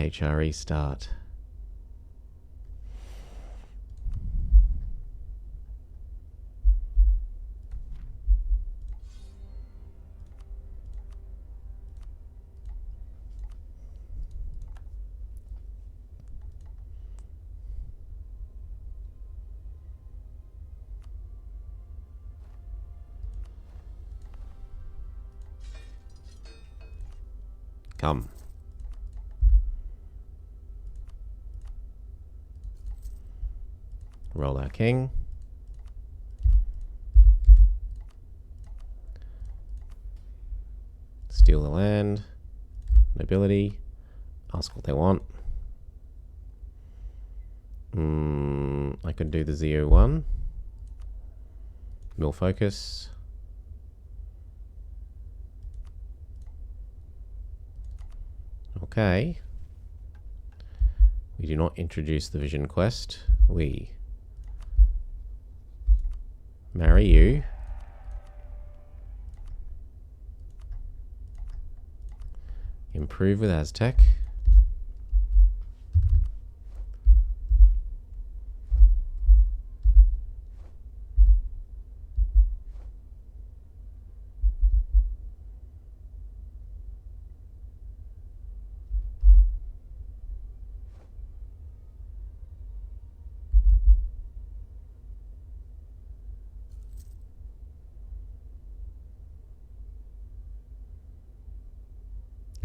HRE start? Come. Roll our king. Steal the land. Nobility. Ask what they want. I could do the ZO1. Mill focus. Okay. We do not introduce the vision quest. We marry you. Improve with Huastec.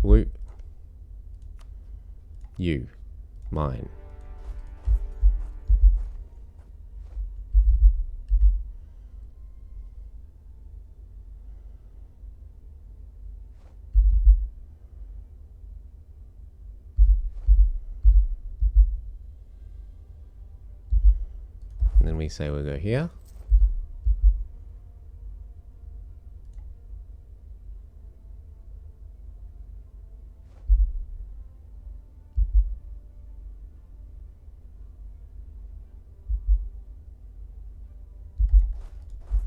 Woo. You. Mine. And then we say we'll go here.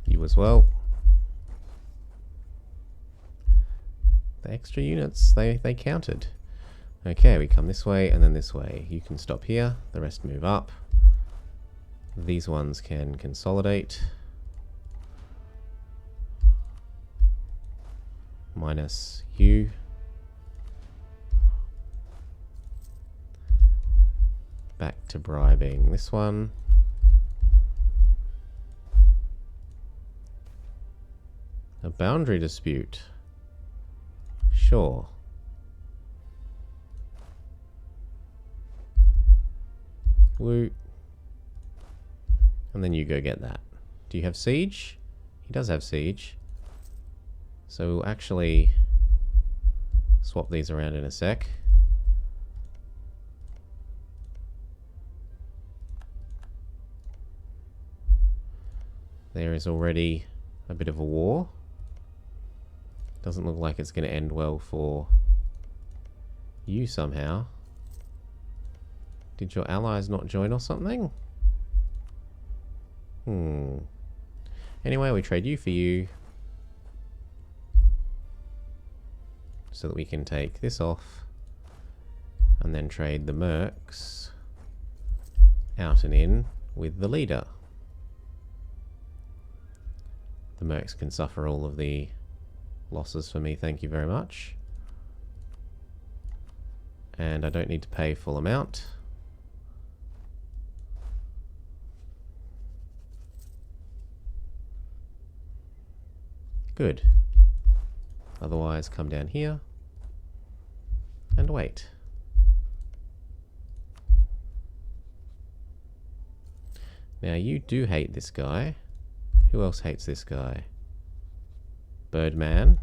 You as well. The extra units, they counted. Okay, we come this way and then this way. You can stop here, the rest move up. These ones can consolidate. Minus you. Back to bribing this one. A boundary dispute. Sure. Woo. And then you go get that. Do you have siege? He does have siege. So we'll actually swap these around in a sec. There is already a bit of a war. Doesn't look like it's going to end well for you somehow. Did your allies not join or something? Anyway, we trade you for you. So that we can take this off. And then trade the mercs out and in with the leader. The mercs can suffer all of the losses for me, thank you very much. And I don't need to pay full amount. Good. Otherwise, come down here and wait. Now, you do hate this guy. Who else hates this guy? Birdman.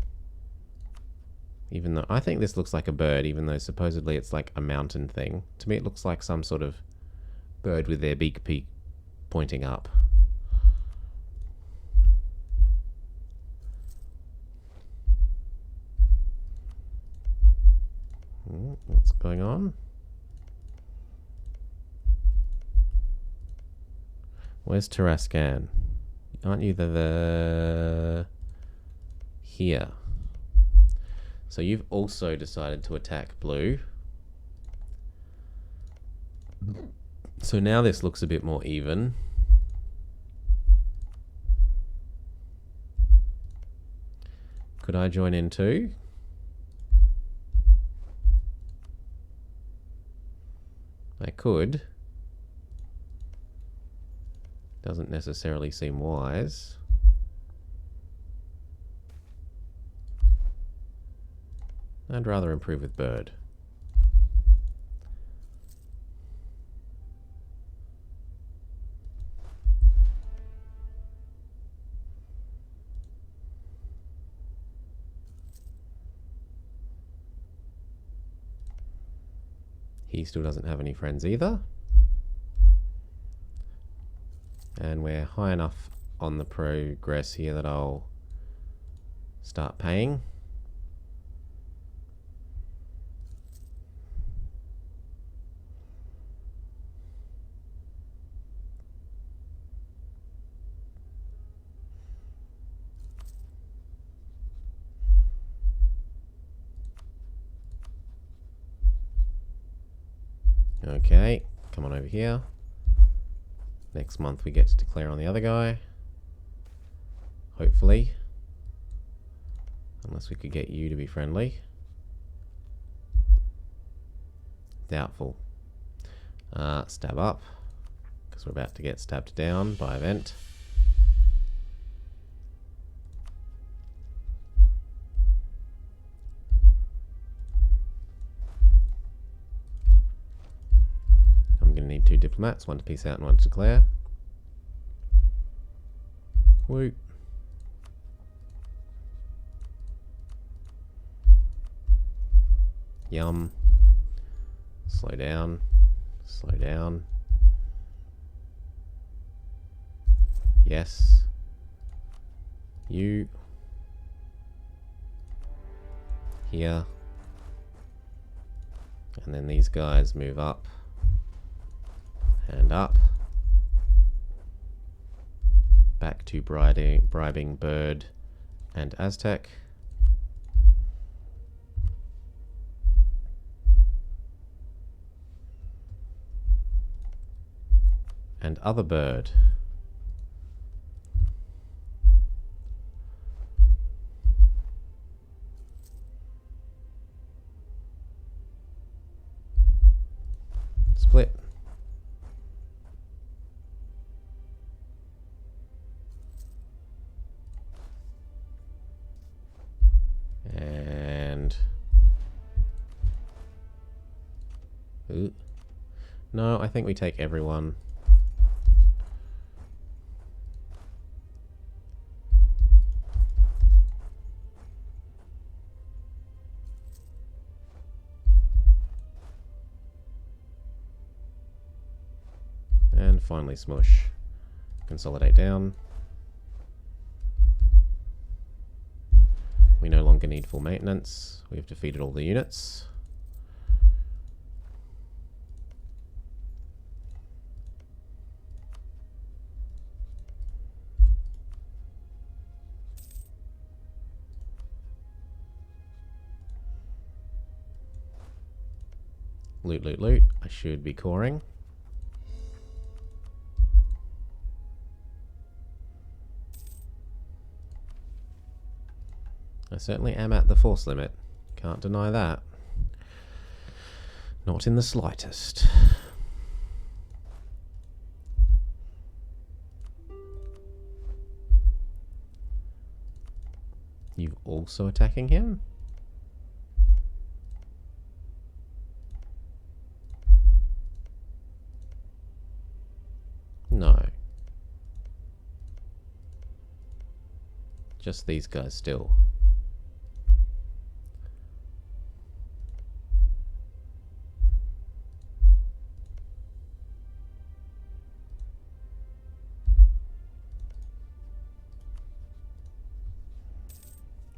Even though I think this looks like a bird, even though supposedly it's like a mountain thing. To me, it looks like some sort of bird with their beak pointing up. What's going on? Where's Tarascan? Aren't you the here? So you've also decided to attack blue. So now this looks a bit more even. Could I join in too? I could. Doesn't necessarily seem wise. I'd rather improve with bird. He still doesn't have any friends either. And we're high enough on the progress here that I'll start paying. Okay, come on over here. Next month we get to declare on the other guy. Hopefully. Unless we could get you to be friendly. Doubtful. Stab up. Because we're about to get stabbed down by event. I'm going to need 2 diplomats, 1 to peace out and 1 to declare. Woo. Yum. Slow down. Slow down. Yes. You. Here. And then these guys move up. And up. Back to bribing Bird and Aztec. And other bird. Split. And... ooh. No, I think we take everyone. And finally smush. Consolidate down. We no longer need full maintenance. We've defeated all the units. Loot, loot, loot. I should be coring. I certainly am at the force limit. Can't deny that. Not in the slightest. You also attacking him? No. Just these guys still.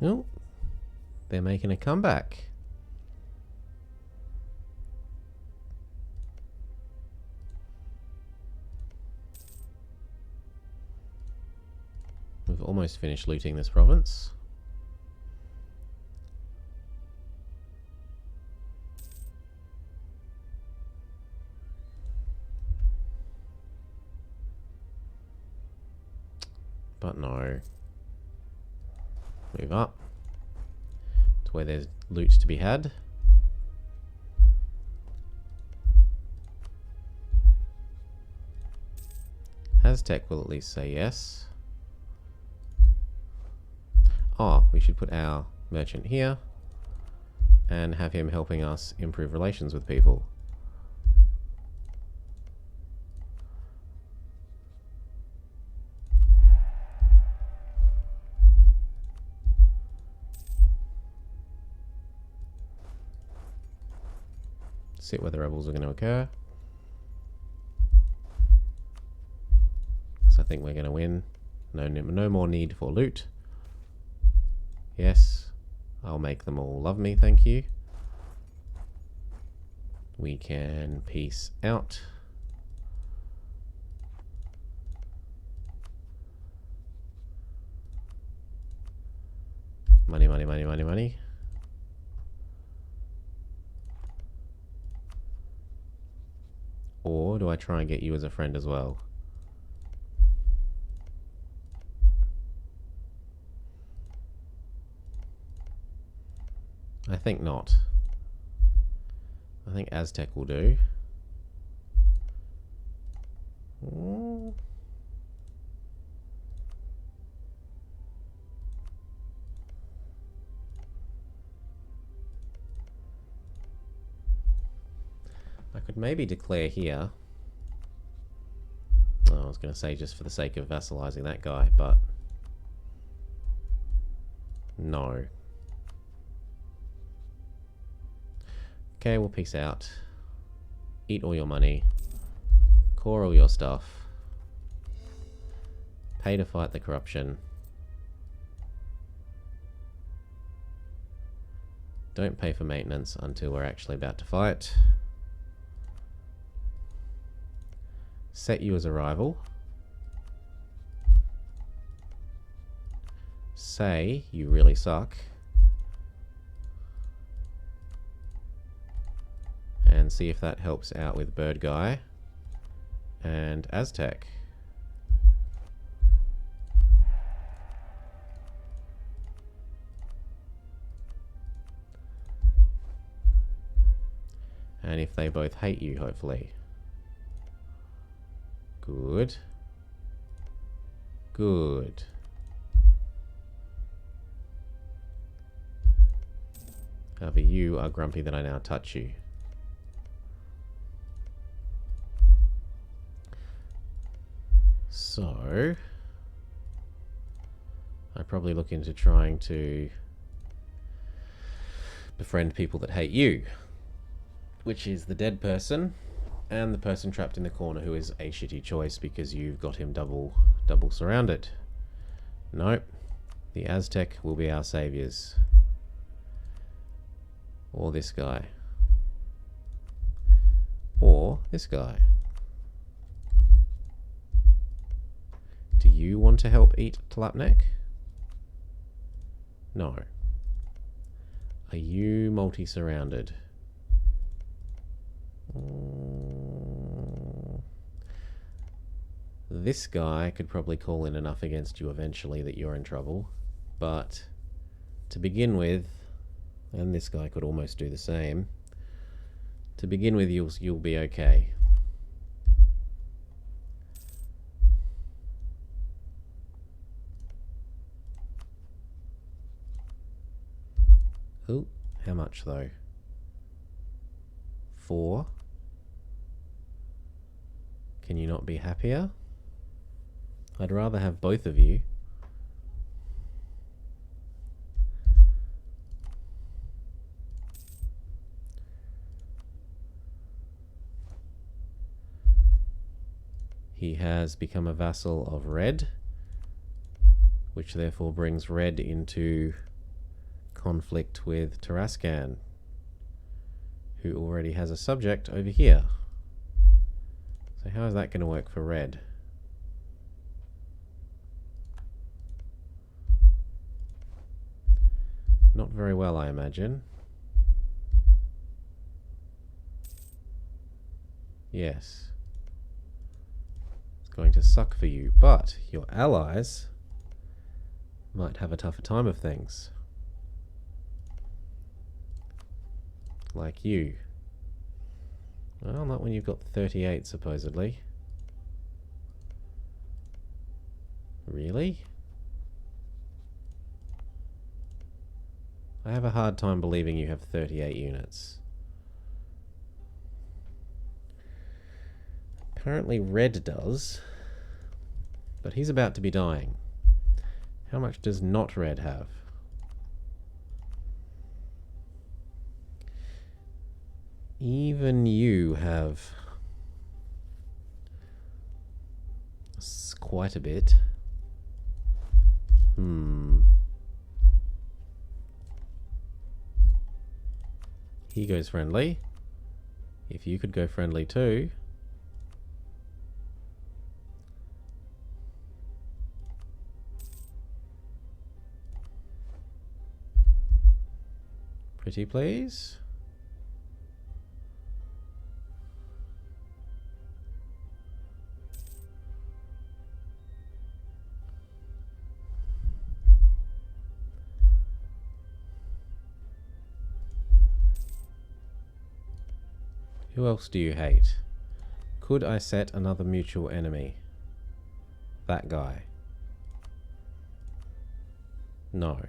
Oh, they're making a comeback. We've almost finished looting this province. But no. Move up to where there's loot to be had. Huastec will at least say yes. Oh, we should put our merchant here and have him helping us improve relations with people. See where the rebels are going to occur. So I think we're going to win. No more need for loot. Yes, I'll make them all love me, thank you. We can peace out. Money, money, money, money, money. Or do I try and get you as a friend as well? I think not. I think Huastec will do. I could maybe declare here. Oh, I was going to say just for the sake of vassalizing that guy, but no. Okay, we'll peace out. Eat all your money. Core all your stuff. Pay to fight the corruption. Don't pay for maintenance until we're actually about to fight. Set you as a rival. Say you really suck. And see if that helps out with Bird Guy and Huastec. And if they both hate you, hopefully. Good. Good. However, you are grumpy that I now touch you. So, I probably look into trying to befriend people that hate you, which is the dead person and the person trapped in the corner, who is a shitty choice because you've got him double surrounded. Nope, the Huastec will be our saviors, or this guy, or this guy. Do you want to help eat Tlapnek? No. Are you multi-surrounded? This guy could probably call in enough against you eventually that you're in trouble. But to begin with, and this guy could almost do the same, to begin with you'll be okay. Oh, how much though? 4. Can you not be happier? I'd rather have both of you. He has become a vassal of Red, which therefore brings Red into conflict with Tarascan, who already has a subject over here. So how is that going to work for Red? Not very well, I imagine. Yes. It's going to suck for you, but your allies might have a tougher time of things. Like you. Well, not when you've got 38, supposedly. Really? I have a hard time believing you have 38 units. Apparently Red does, but he's about to be dying. How much does not Red have? Even you have quite a bit. He goes friendly. If you could go friendly too. Pretty please. Who else do you hate? Could I set another mutual enemy? That guy. No.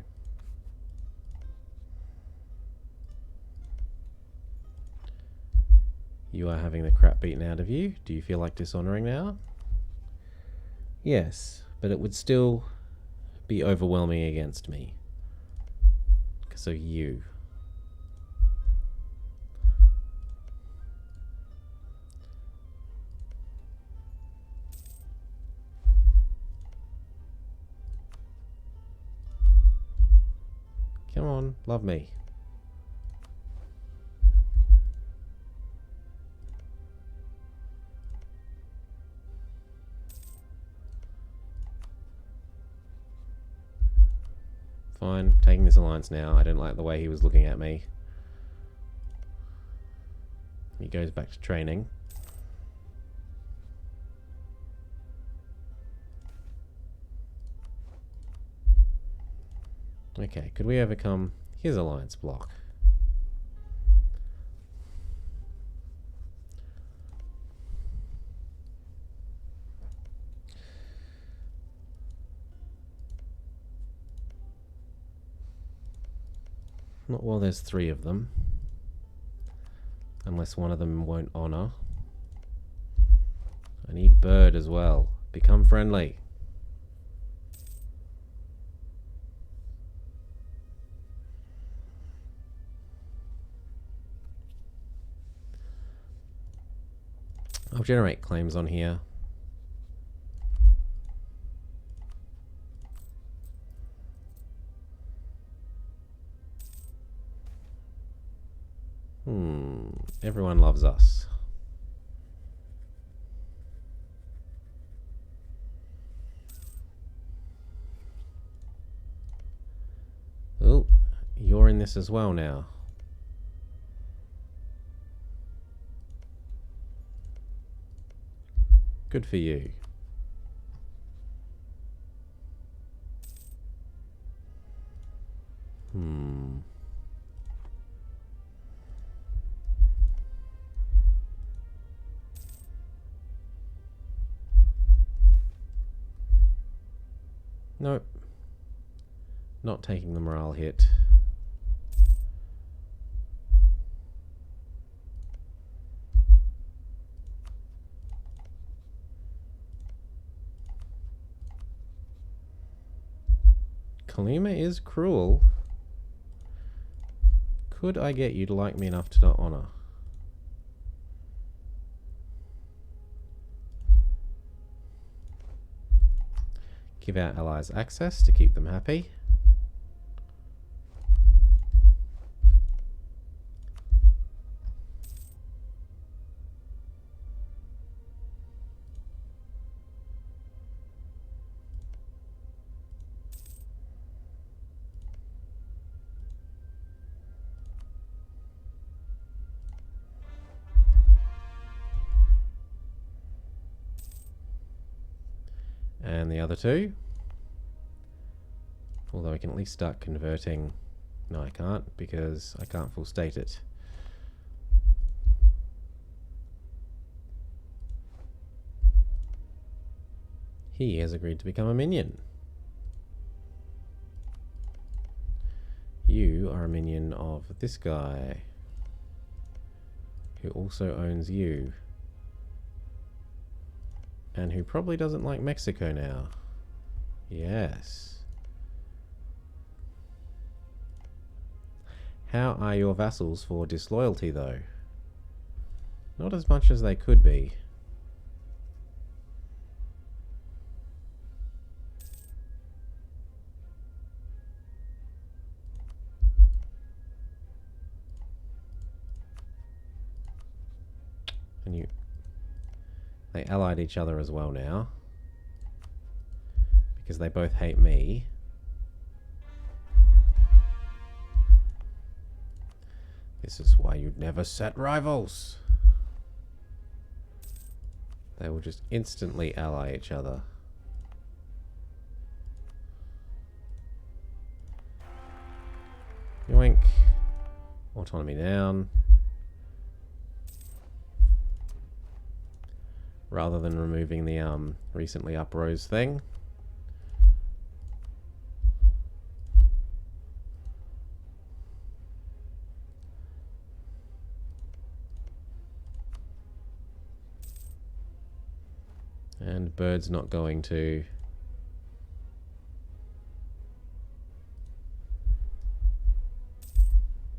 You are having the crap beaten out of you. Do you feel like dishonoring now? Yes, but it would still be overwhelming against me. Because of you. Come on, love me. Fine, taking this alliance now. I don't like the way he was looking at me. He goes back to training. Okay, could we overcome his alliance block? Not while there's 3 of them. Unless one of them won't honor. I need Bird as well. Become friendly. I'll generate claims on here. Everyone loves us. Oh, you're in this as well now. Good for you. Nope. Not taking the morale hit. Kalima is cruel. Could I get you to like me enough to not honor? Give our allies access to keep them happy. And the other 2. Although I can at least start converting. No, I can't, because I can't full state it. He has agreed to become a minion. You are a minion of this guy, who also owns you, and who probably doesn't like Mexico now. Yes. How are your vassals for disloyalty, though? Not as much as they could be. And they allied each other as well now, because they both hate me. This is why you'd never set rivals. They will just instantly ally each other. Yoink. Autonomy down. Rather than removing the recently uprose thing. And bird's not going to.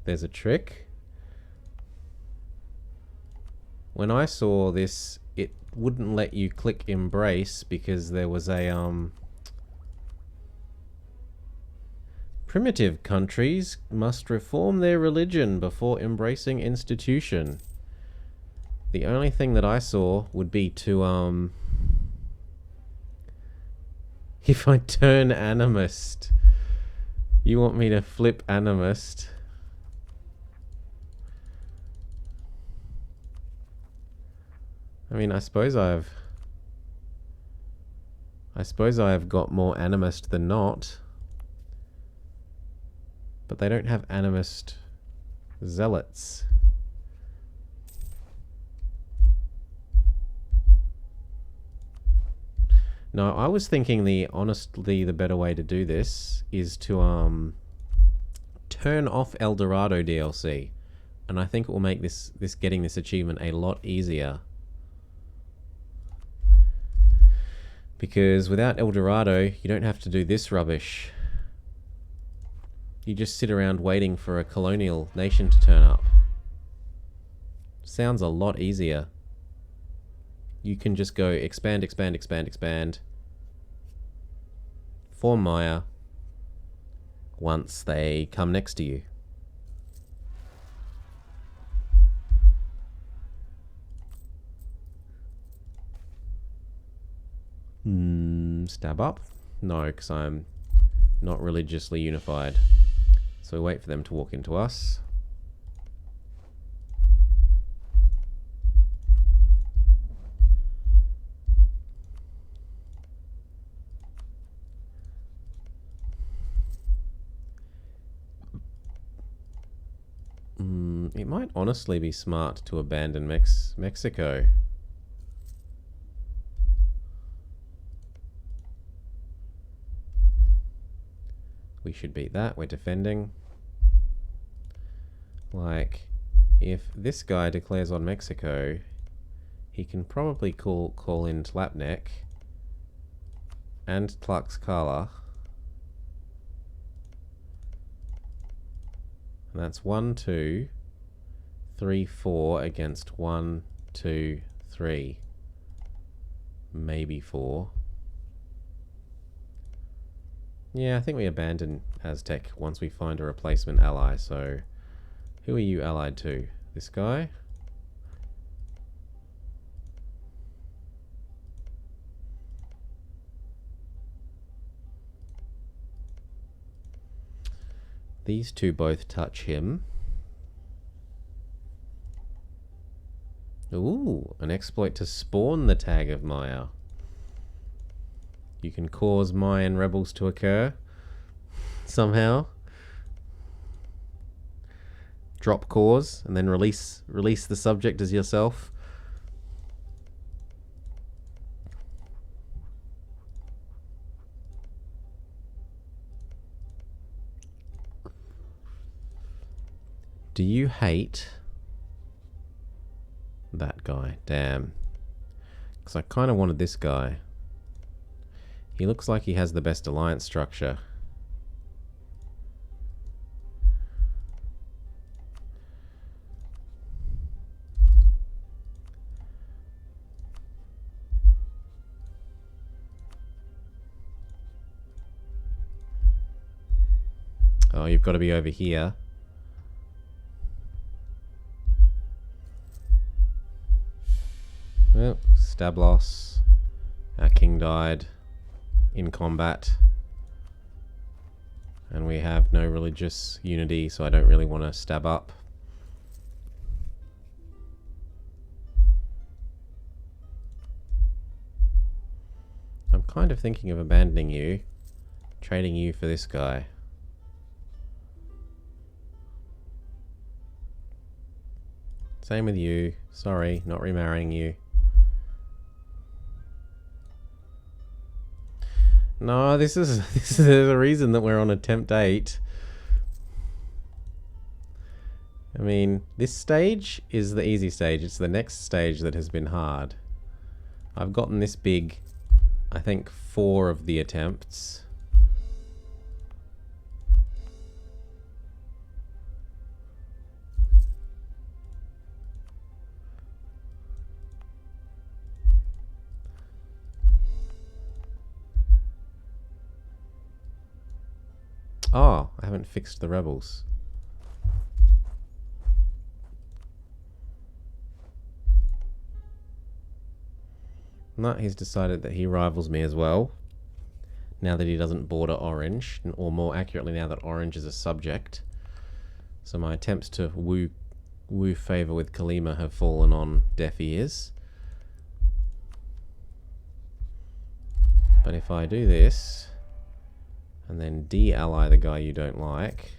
There's a trick. When I saw this, it wouldn't let you click embrace because there was a primitive countries must reform their religion before embracing institution. The only thing that I saw would be to if I turn animist. You want me to flip animist? I mean, I suppose I've got more animist than not. But they don't have animist zealots. No, I was thinking the better way to do this is to turn off El Dorado DLC, and I think it will make this getting this achievement a lot easier. Because without El Dorado, you don't have to do this rubbish. You just sit around waiting for a colonial nation to turn up. Sounds a lot easier. You can just go expand, expand, expand, expand. Form Maya once they come next to you. Stab up? No, because I'm not religiously unified. So we wait for them to walk into us. It might honestly be smart to abandon Mexico. We should beat that. We're defending. Like, if this guy declares on Mexico, he can probably call in Tlapnek and Tlaxcala. And that's 1, 2, 3, 4 against 1, 2, 3. Maybe 4. Yeah, I think we abandon Aztec once we find a replacement ally. So, who are you allied to? This guy? These two both touch him. Ooh, an exploit to spawn the tag of Maya. You can cause Mayan rebels to occur. somehow. Drop cause and then release the subject as yourself. Do you hate that guy? Damn. Because I kind of wanted this guy. He looks like he has the best alliance structure. Oh, you've got to be over here. Well, stab loss. Our king died in combat. And we have no religious unity, so I don't really want to stab up. I'm kind of thinking of abandoning you, trading you for this guy. Same with you. Sorry, not remarrying you. No, this is a reason that we're on attempt 8. I mean, this stage is the easy stage. It's the next stage that has been hard. I've gotten this big, I think, 4 of the attempts. Oh, I haven't fixed the rebels. No, he's decided that he rivals me as well. Now that he doesn't border Orange, or more accurately now that Orange is a subject. So my attempts to woo favour with Kalima have fallen on deaf ears. But if I do this, and then de-ally the guy you don't like,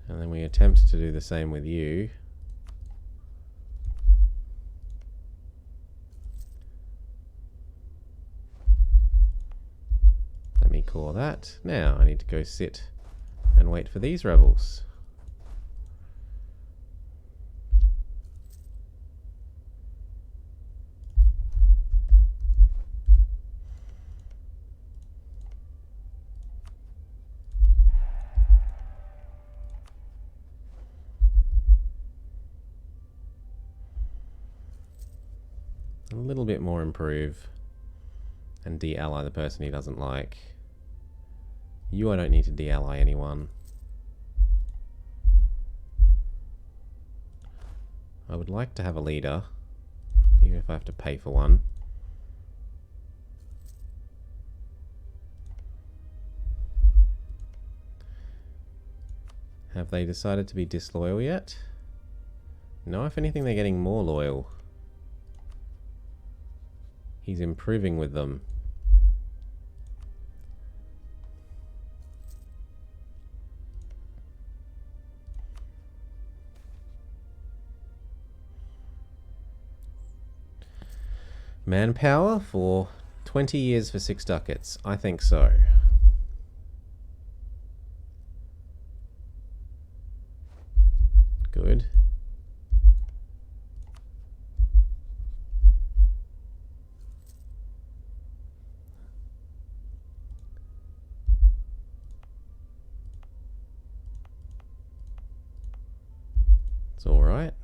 and then we attempt to do the same with you, let me call that. Now I need to go sit and wait for these rebels. A little bit more improve and de-ally the person he doesn't like. You, I don't need to de-ally anyone. I would like to have a leader, even if I have to pay for one. Have they decided to be disloyal yet? No, if anything they're getting more loyal. He's improving with them. Manpower for 20 years for 6 ducats. I think so. Good. It's alright.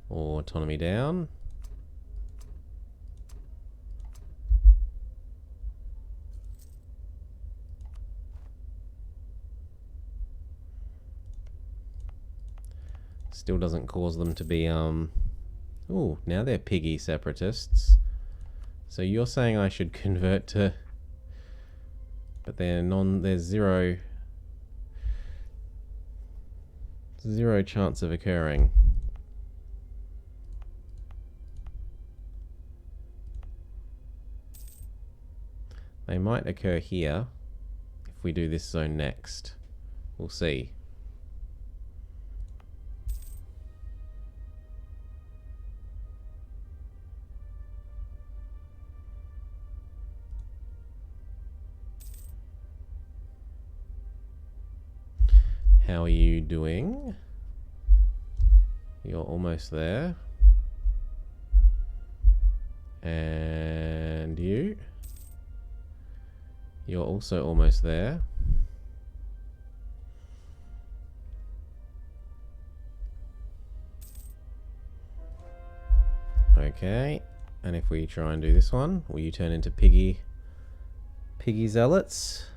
Autonomy down. Still doesn't cause them to be, ooh, now they're piggy separatists. So you're saying I should convert to... But there's zero chance of occurring. They might occur here if we do this zone next. We'll see. How are you doing? You're almost there. And you? You're also almost there. Okay. And if we try and do this one, will you turn into piggy zealots?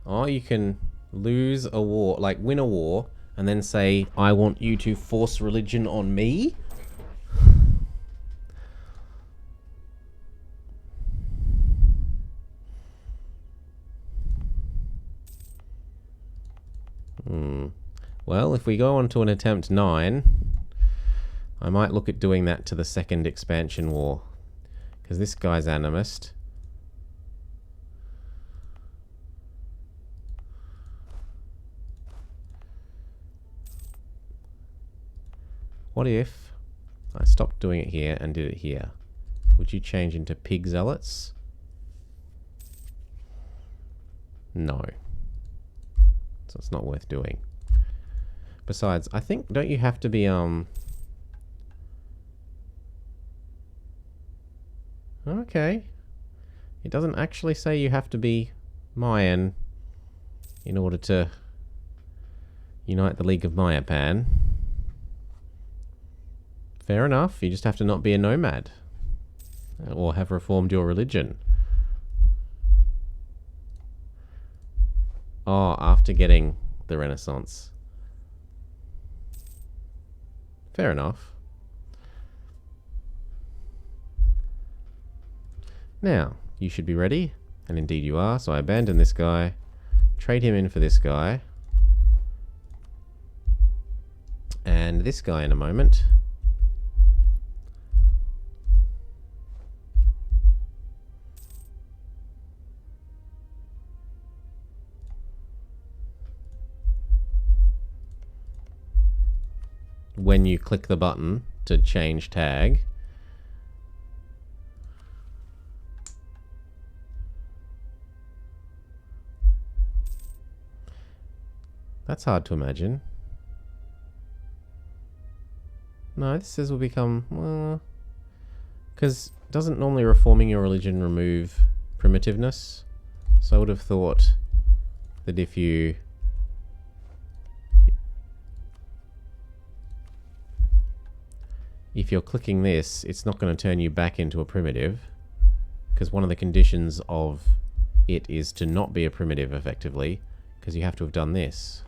Oh, you can lose a war, like win a war, and then say, I want you to force religion on me? Well, if we go on to an attempt 9, I might look at doing that to the second expansion war. Because this guy's animist. What if I stopped doing it here and did it here? Would you change into pig zealots? No. So it's not worth doing. Besides, I think, don't you have to be, okay. It doesn't actually say you have to be Mayan in order to unite the League of Mayapan. Fair enough, you just have to not be a nomad. Or have reformed your religion. Oh, after getting the Renaissance. Fair enough. Now, you should be ready. And indeed you are, so I abandon this guy. Trade him in for this guy. And this guy in a moment. When you click the button to change tag. That's hard to imagine. No, this says will become, well, because doesn't normally reforming your religion remove primitiveness? So I would have thought that if you're clicking this, it's not going to turn you back into a primitive, because one of the conditions of it is to not be a primitive, effectively, because you have to have done this.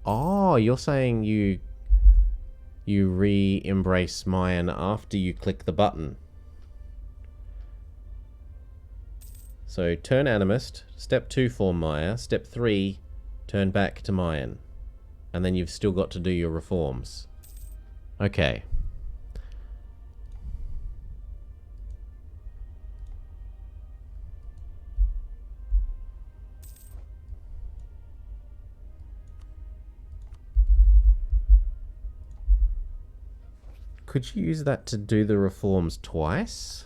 Oh, you're saying you re-embrace Mayan after you click the button. So turn animist, step 2 form Maya, step 3 turn back to Mayan. And then you've still got to do your reforms. Okay. Could you use that to do the reforms twice?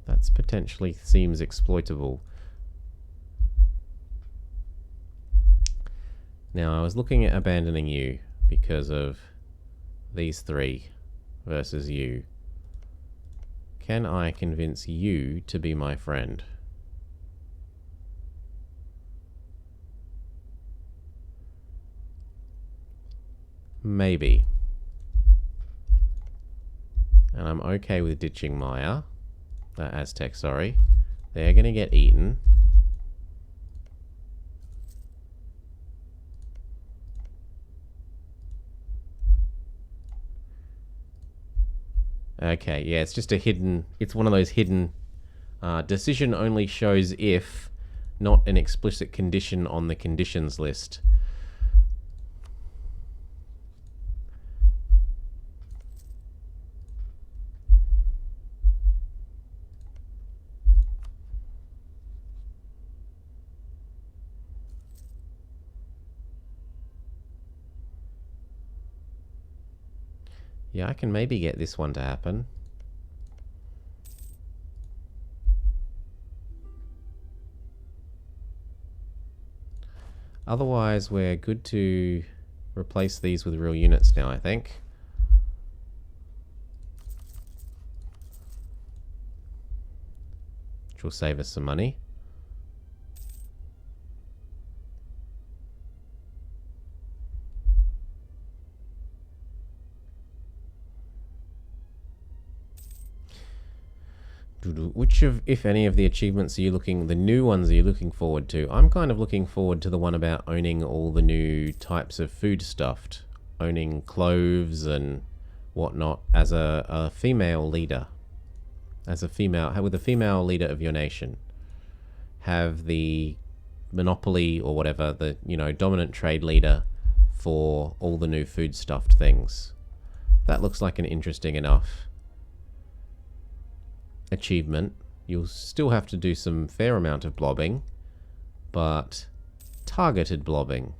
That's potentially seems exploitable. Now, I was looking at abandoning you because of these 3 versus you. Can I convince you to be my friend? Maybe. And I'm okay with ditching Maya. Aztec, sorry. They're going to get eaten. Okay, yeah, it's just a hidden... It's one of those hidden... decision only shows if, not an explicit condition on the conditions list. Yeah, I can maybe get this one to happen. Otherwise, we're good to replace these with real units now, I think. Which will save us some money. Which of, if any, of the achievements are you looking, the new ones are you looking forward to? I'm kind of looking forward to the one about owning all the new types of food stuffed. Owning cloves and whatnot as a female leader. As a female, with a female leader of your nation. Have the monopoly or whatever, the, you know, dominant trade leader for all the new food stuffed things. That looks like an interesting enough achievement. You'll still have to do some fair amount of blobbing, but targeted blobbing.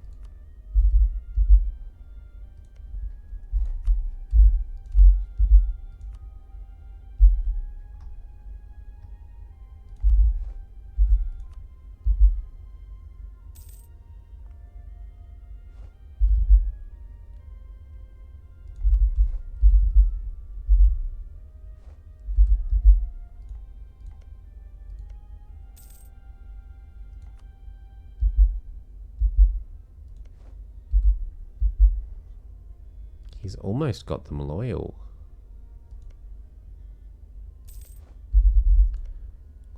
He's almost got them loyal.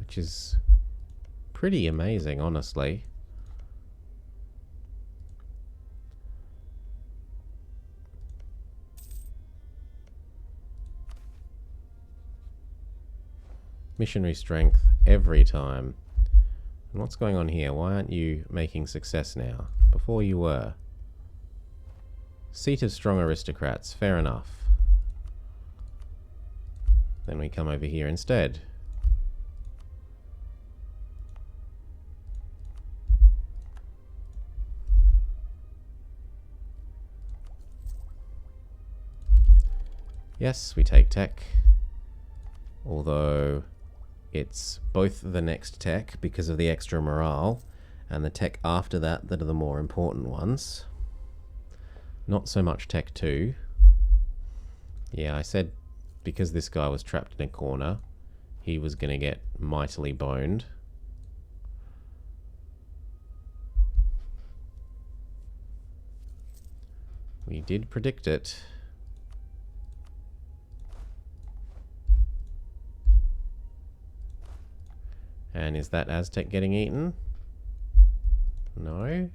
Which is pretty amazing, honestly. Missionary strength every time. And what's going on here? Why aren't you making success now? Before you were. Seat of strong aristocrats, fair enough. Then we come over here instead. Yes, we take tech. Although it's both the next tech because of the extra morale and the tech after that that are the more important ones. Not so much tech 2. Yeah, I said because this guy was trapped in a corner, he was going to get mightily boned. We did predict it. And is that Aztec getting eaten? No.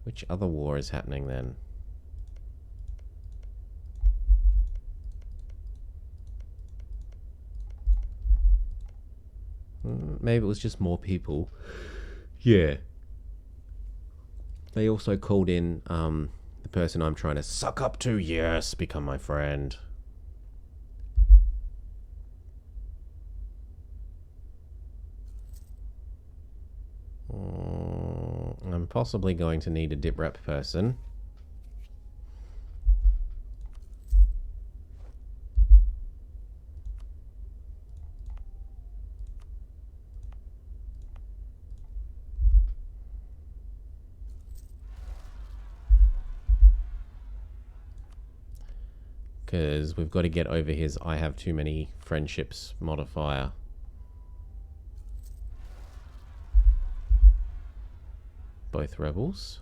Which other war is happening then? Maybe it was just more people. Yeah. They also called in the person I'm trying to suck up to. Yes, become my friend. I'm possibly going to need a dip rep person. Because we've got to get over his I have too many friendships modifier. Both rebels.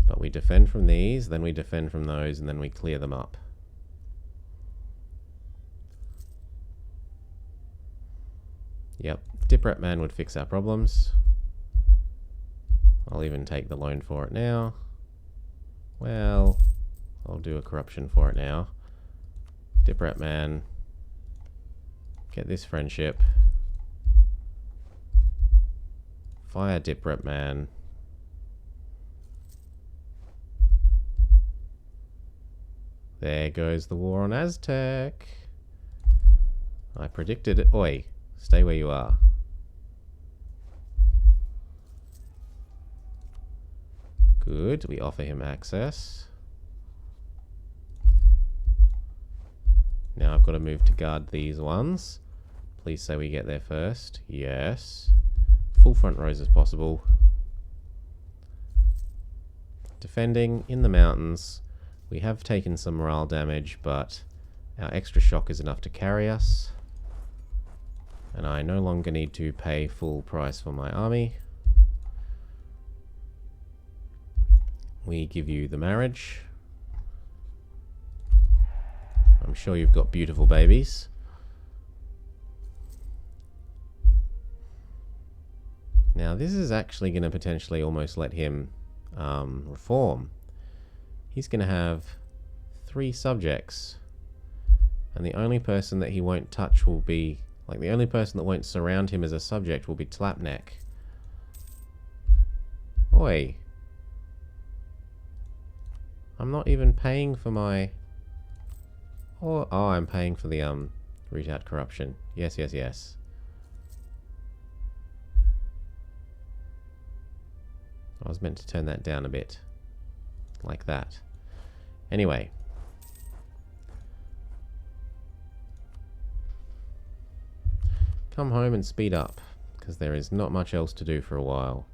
But we defend from these, then we defend from those, and then we clear them up. Yep, Dip Rep Man would fix our problems. I'll even take the loan for it now. Well, I'll do a corruption for it now. Diprat man. Get this friendship. Fire Diprat man. There goes the war on Aztec. I predicted it. Oi, stay where you are. Good, we offer him access. Now I've got to move to guard these ones. Please say we get there first. Yes. Full front rows as possible. Defending in the mountains. We have taken some morale damage, but our extra shock is enough to carry us. And I no longer need to pay full price for my army. We give you the marriage. I'm sure you've got beautiful babies. Now this is actually going to potentially almost let him reform. He's going to have 3 subjects. And the only person that he won't touch will be... Like, the only person that won't surround him as a subject will be Tlapnek. Oi. I'm not even paying for my... Oh, I'm paying for the, root out corruption. Yes, yes, yes. I was meant to turn that down a bit. Like that. Anyway. Come home and speed up, because there is not much else to do for a while.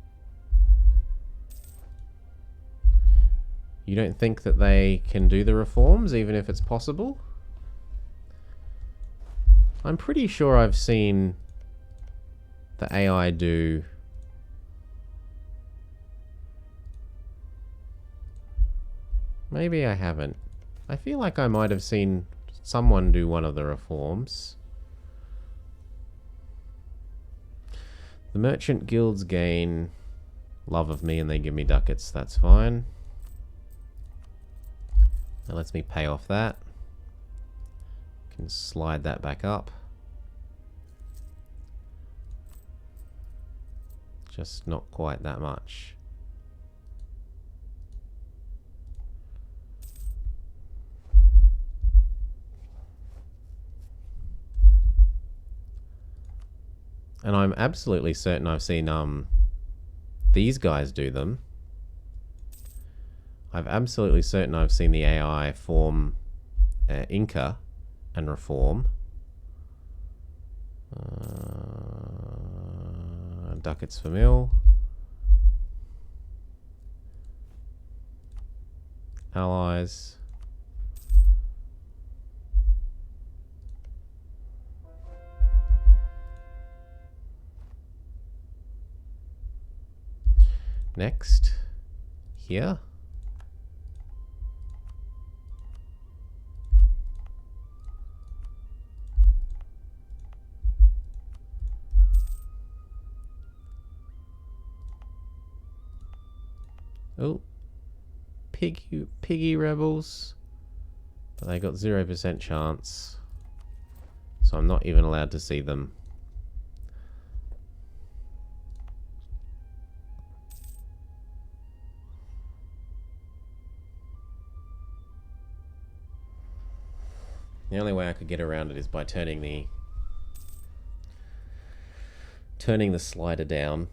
You don't think that they can do the reforms, even if it's possible? I'm pretty sure I've seen the AI do... Maybe I haven't. I feel like I might have seen someone do one of the reforms. The merchant guilds gain love of me and they give me ducats. That's fine. That lets me pay off that. Can slide that back up. Just not quite that much. And I'm absolutely certain I've seen these guys do them. I'm absolutely certain I've seen the AI form Inca and reform. Ducats for mill. Allies. Next, here. Oh, piggy rebels. But they got 0% chance. So I'm not even allowed to see them. The only way I could get around it is by turning the slider down.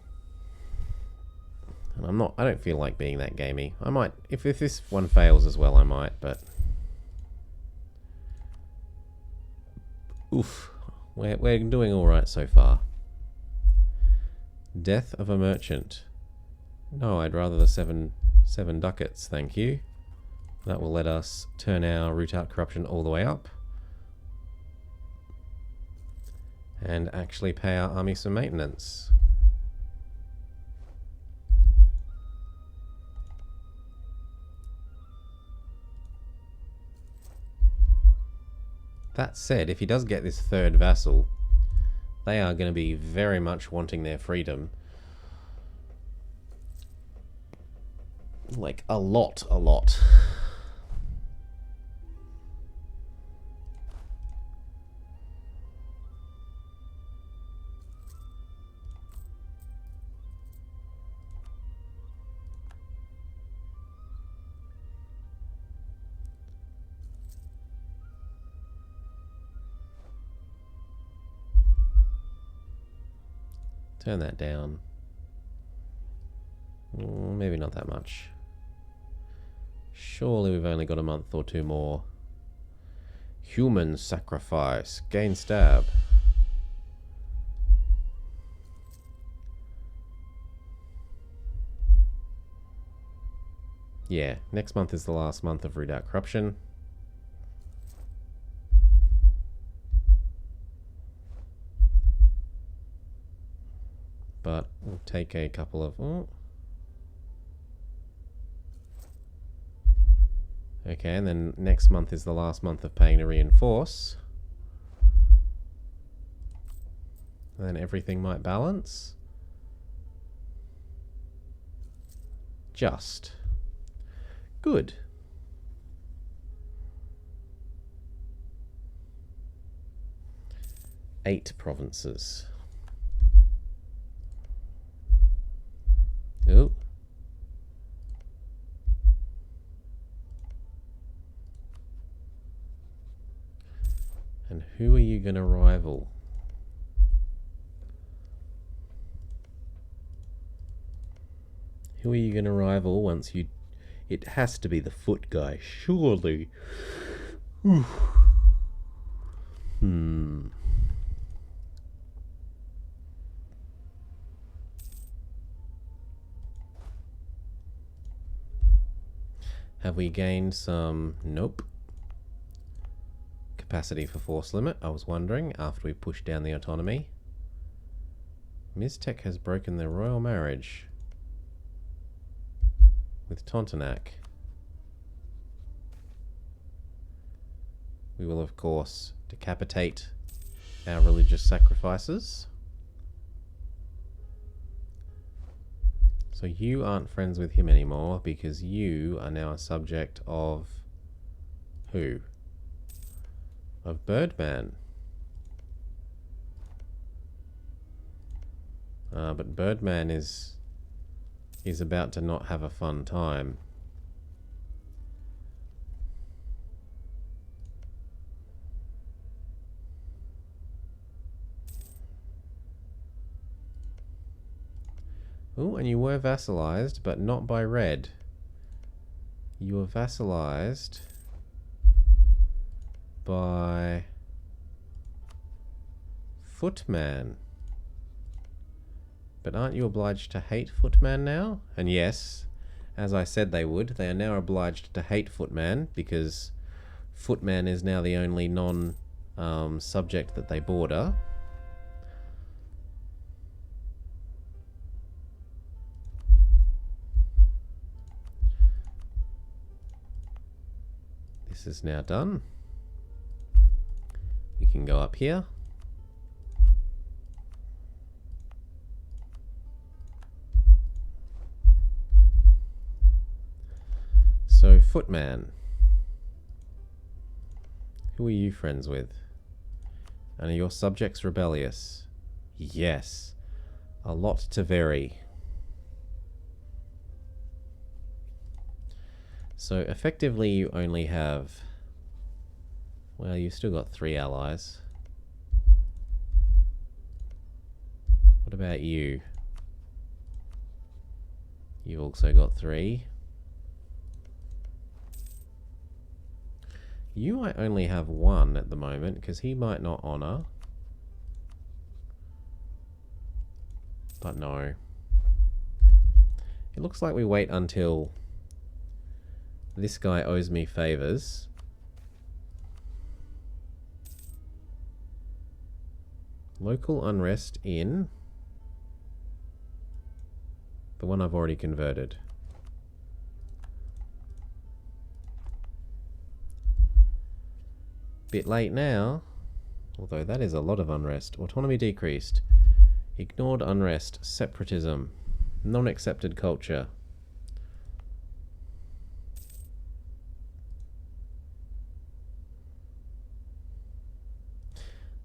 And I don't feel like being that gamey. I might, if this one fails as well, I might, but... Oof. We're doing alright so far. Death of a merchant. No, I'd rather the seven ducats, thank you. That will let us turn our root out corruption all the way up. And actually pay our army some maintenance. That said, if he does get this third vassal, they are going to be very much wanting their freedom. Like, a lot. Turn that down. Maybe not that much. Surely we've only got a month or two more. Human sacrifice. Gain stab. Yeah, next month is the last month of Root Out Corruption. But we'll take a couple of... Oh. Okay, and then next month is the last month of paying to reinforce. And then everything might balance. Just. Good. Eight provinces. Ooh. And who are you going to rival? Who are you going to rival once you... It has to be the foot guy, surely. Have we gained some... Nope. Capacity for force limit, I was wondering, after we pushed down the autonomy. Miztec has broken their royal marriage with Tontonac. We will, of course, decapitate our religious sacrifices. So you aren't friends with him anymore because you are now a subject of... Who? Of Birdman. But Birdman is about to not have a fun time. Oh, and you were vassalized, but not by Red. You were vassalized by Footman. But aren't you obliged to hate Footman now? And yes, as I said they would, they are now obliged to hate Footman because Footman is now the only non-subject that they border. This is now done. We can go up here. So, Footman. Who are you friends with? And are your subjects rebellious? Yes. A lot to vary. So, effectively, you only have... Well, you've still got 3 allies. What about you? You've also got 3. You might only have 1 at the moment, because he might not honour. But no. It looks like we wait until this guy owes me favours. Local unrest in the one I've already converted. Bit late now, although that is a lot of unrest. Autonomy decreased. Ignored unrest. Separatism. Non-accepted culture.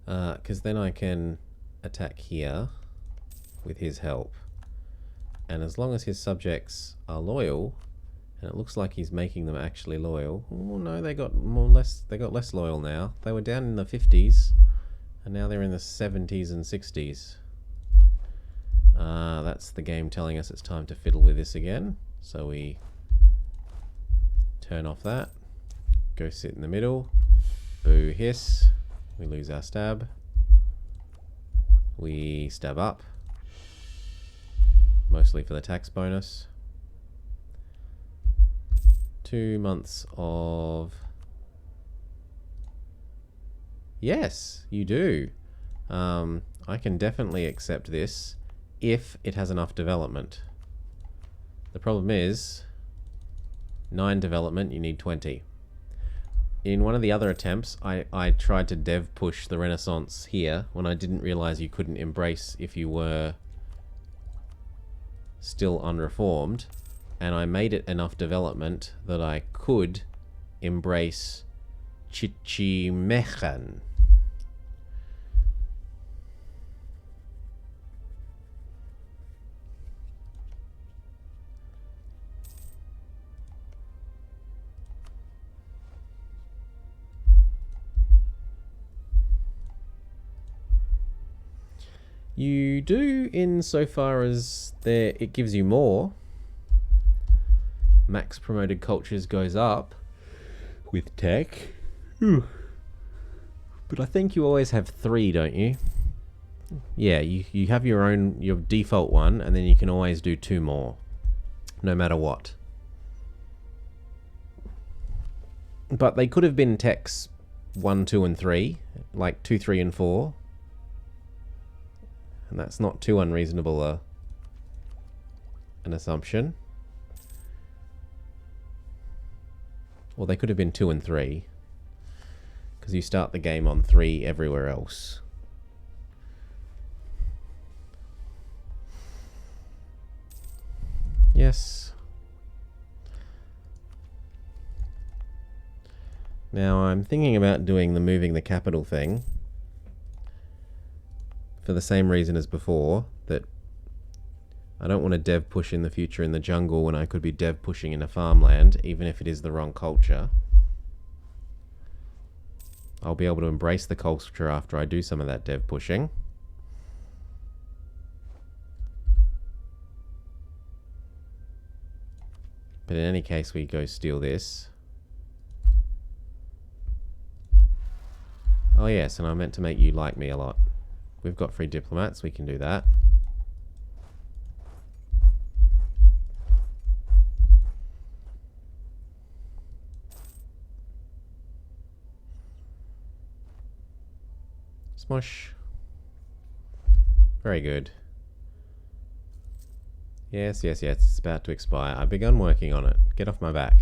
Because then I can attack here with his help. And as long as his subjects are loyal, and it looks like he's making them actually loyal. Oh no, they got less loyal now. They were down in the 50s, and now they're in the 70s and 60s. that's the game telling us it's time to fiddle with this again. So we turn off that, go sit in the middle, boo hiss, we lose our stab, we stab up, mostly for the tax bonus. 2 months of... Yes, you do. I can definitely accept this if it has enough development. The problem is 9 development, you need 20. In one of the other attempts, I tried to dev push the Renaissance here when I didn't realize you couldn't embrace if you were still unreformed, and I made it enough development that I could embrace Chichimecan. You do, insofar as it gives you more. Max promoted cultures goes up with tech. But I think you always have 3, don't you? Yeah, you have your default one, and then you can always do 2 more, no matter what. But they could have been techs 1, 2, and 3, like 2, 3, and 4. And that's not too unreasonable an assumption. Well, they could have been 2 and 3. Because you start the game on 3 everywhere else. Yes. Now I'm thinking about doing the moving the capital thing. For the same reason as before, that I don't want to dev push in the future in the jungle when I could be dev pushing in a farmland, even if it is the wrong culture. I'll be able to embrace the culture after I do some of that dev pushing. But in any case, we go steal this. Oh yes, and I meant to make you like me a lot. We've got free diplomats, we can do that. Smosh. Very good. Yes, it's about to expire. I've begun working on it. Get off my back.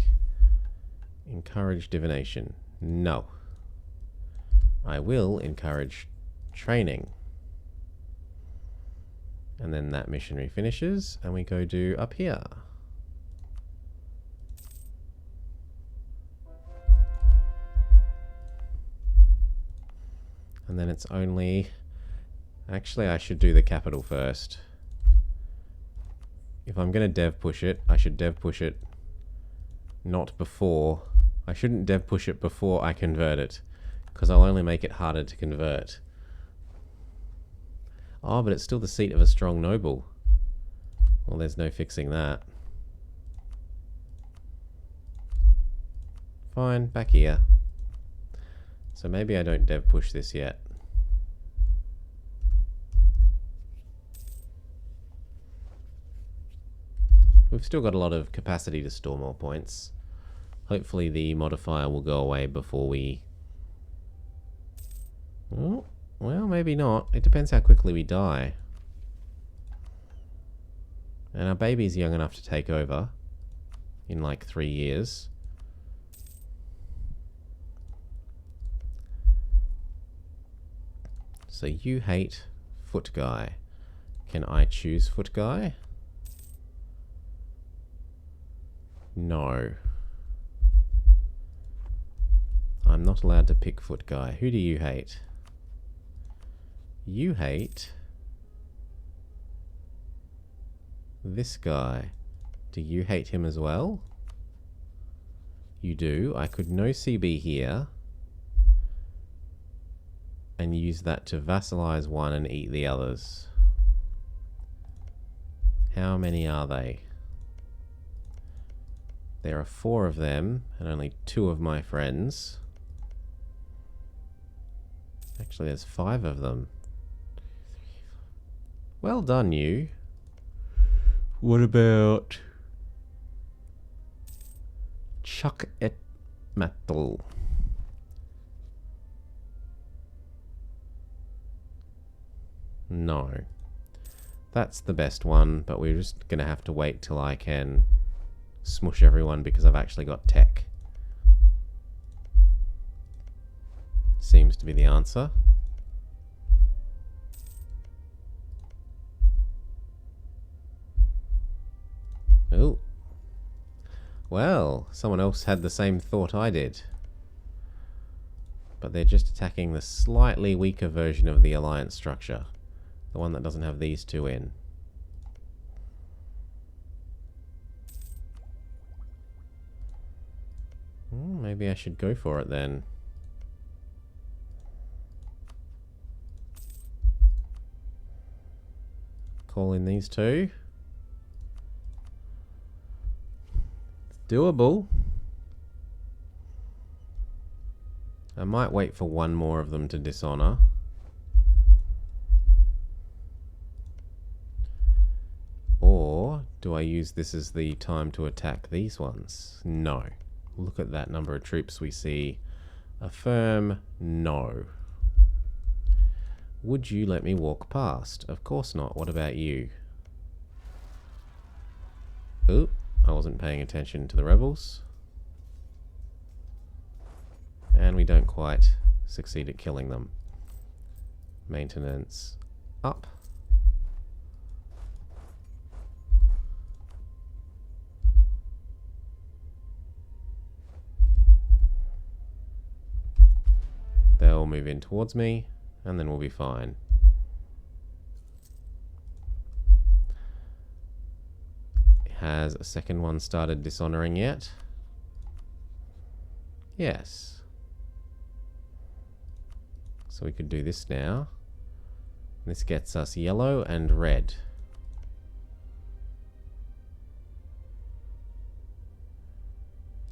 Encourage divination. No. I will encourage training. And then that missionary finishes, and we go do up here. And then it's only... Actually, I should do the capital first. If I'm going to dev push it, I should dev push it not before... I shouldn't dev push it before I convert it, because I'll only make it harder to convert. Oh, but it's still the seat of a strong noble. Well, there's no fixing that. Fine, back here. So maybe I don't dev push this yet. We've still got a lot of capacity to store more points. Hopefully the modifier will go away before we... Oh, well, maybe not. It depends how quickly we die. And our baby's young enough to take over in like 3 years. So you hate foot guy. Can I choose foot guy? No. I'm not allowed to pick foot guy. Who do you hate? You hate this guy. Do you hate him as well? You do. I could no CB here and use that to vassalize one and eat the others. How many are they? There are 4 of them, and only 2 of my friends. Actually, there's 5 of them. Well done, you. What about Chuck et Metal? No. That's the best one, but we're just going to have to wait till I can smush everyone because I've actually got tech. Seems to be the answer. Oh. Well, someone else had the same thought I did. But they're just attacking the slightly weaker version of the alliance structure. The one that doesn't have these 2 in. Maybe I should go for it then. Call in these 2. It's doable. I might wait for 1 more of them to dishonor. Or do I use this as the time to attack these ones? No. Look at that number of troops we see. A firm no. Would you let me walk past? Of course not. What about you? Oop, I wasn't paying attention to the rebels. And we don't quite succeed at killing them. Maintenance up. They'll move in towards me, and then we'll be fine. Has a second one started dishonoring yet? Yes. So we could do this now. This gets us yellow and red.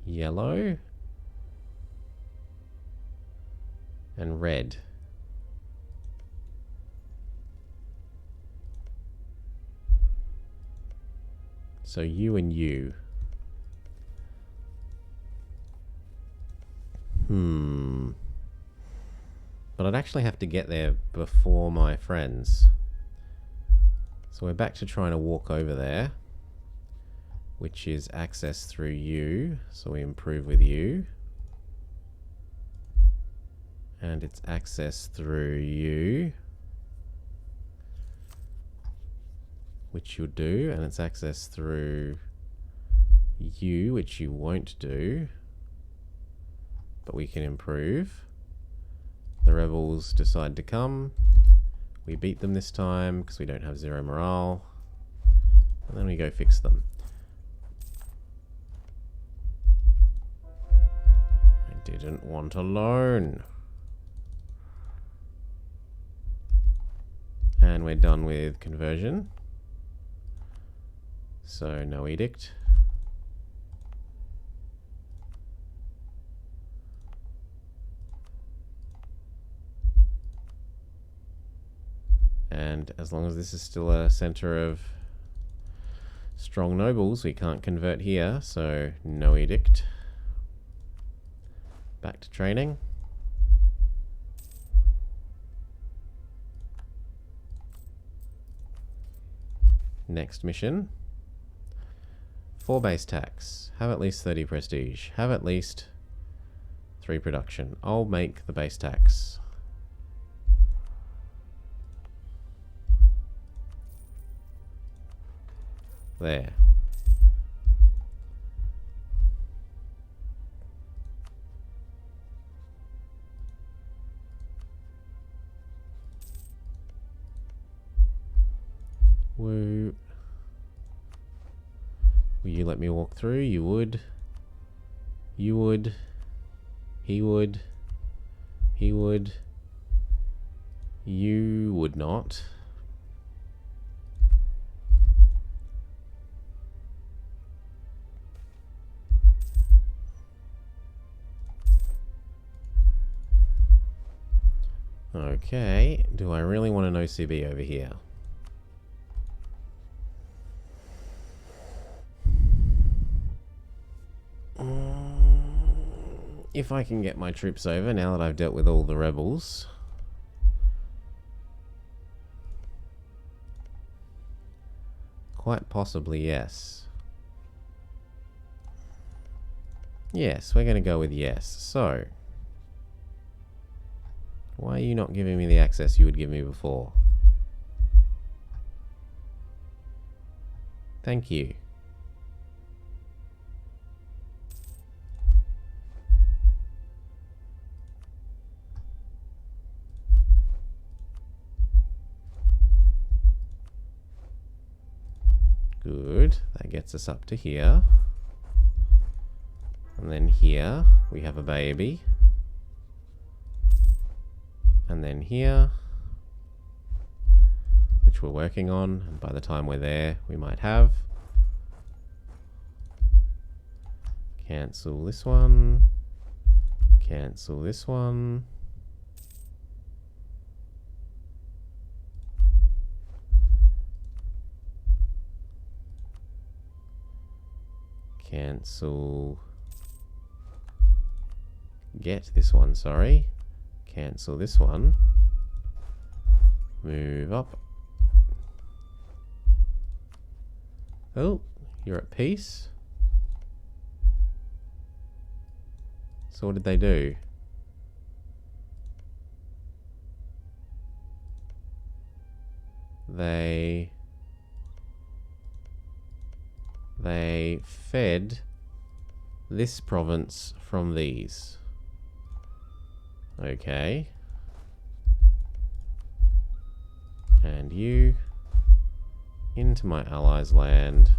Yellow and red. So you and you. But I'd actually have to get there before my friends. So we're back to trying to walk over there, which is access through you. So we improve with you. And it's access through you, which you'll do, and it's access through you, which you won't do, but we can improve. The rebels decide to come. We beat them this time because we don't have 0 morale, and then we go fix them. I didn't want a loan. And we're done with conversion. So no edict. And as long as this is still a center of strong nobles, we can't convert here, so no edict. Back to training. Next mission. 4 base tax. Have at least 30 prestige. Have at least 3 production. I'll make the base tax. There. Woo. Will you let me walk through? You would. You would. He would. He would. You would not. Okay, do I really want to know CB over here? If I can get my troops over now that I've dealt with all the rebels. Quite possibly, yes. Yes, we're going to go with yes. So, why are you not giving me the access you would give me before? Thank you. Good. That gets us up to here. And then here we have a baby. And then here, which we're working on, and by the time we're there, we might have. Cancel this one. Cancel this one. Cancel. Get this one, sorry. Cancel this one. Move up. Oh, you're at peace. So what did they do? They fed this province from these. Okay. And you into my allies' land.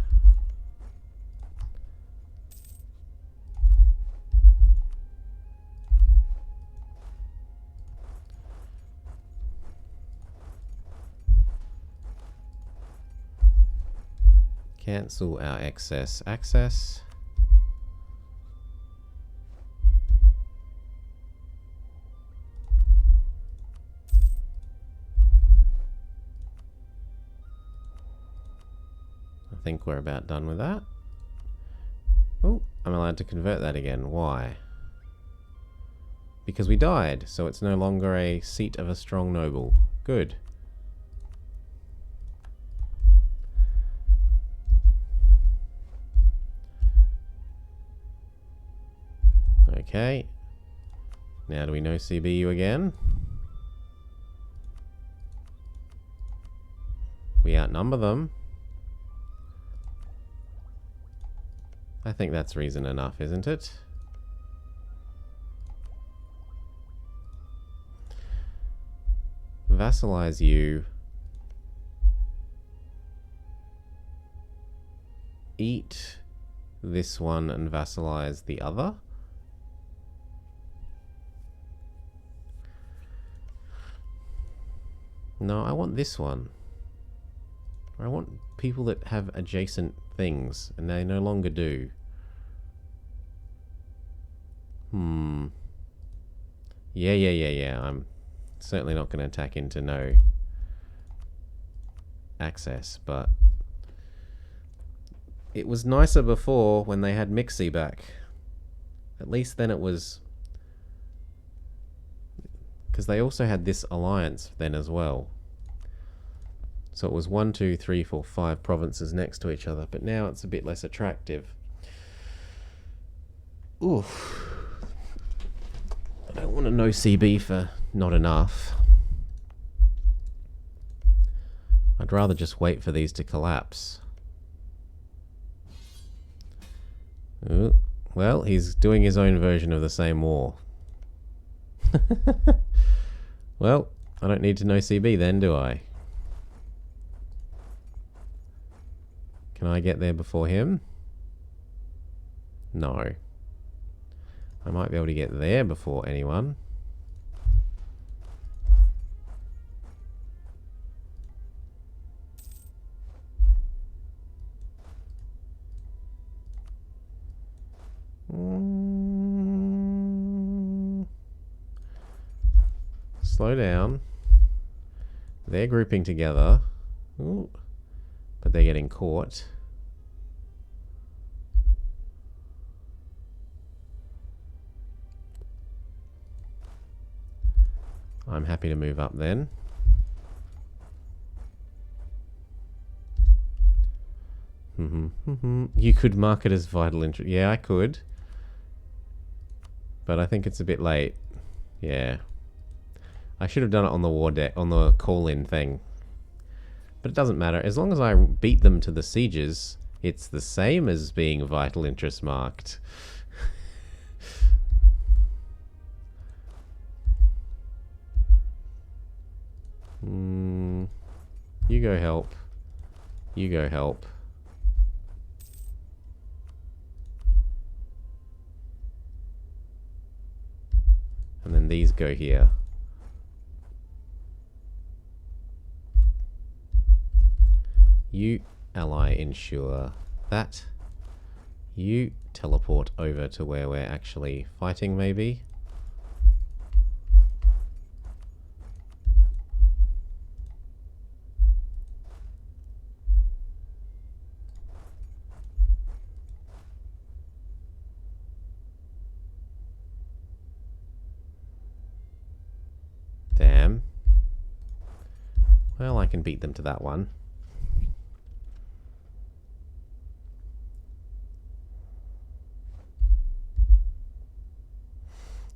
Cancel our excess access. I think we're about done with that. Oh, I'm allowed to convert that again. Why? Because we died, so it's no longer a seat of a strong noble. Good. Okay. Now do we know CBU again? We outnumber them. I think that's reason enough, isn't it? Vassalize you. Eat this one and vassalize the other. No, I want this one. I want people that have adjacent things, and they no longer do. Yeah. I'm certainly not going to attack into no access, but it was nicer before when they had Mixie back. At least then it was... because they also had this alliance then as well. So it was 1, 2, 3, 4, 5 provinces next to each other, but now it's a bit less attractive. Oof. I don't want to know CB for not enough. I'd rather just wait for these to collapse. Ooh. Well, he's doing his own version of the same war. Well, I don't need to know CB then, do I? Can I get there before him? No. I might be able to get there before anyone. slow down. They're grouping together. Ooh. But they're getting caught. I'm happy to move up then. You could mark it as vital interest. Yeah, I could. But I think it's a bit late. Yeah. I should have done it on the war deck, on the call-in thing. But it doesn't matter. As long as I beat them to the sieges, it's the same as being vital interest marked. You go help. You go help. And then these go here. You ally ensure that. You teleport over to where we're actually fighting, maybe. Damn. Well, I can beat them to that one.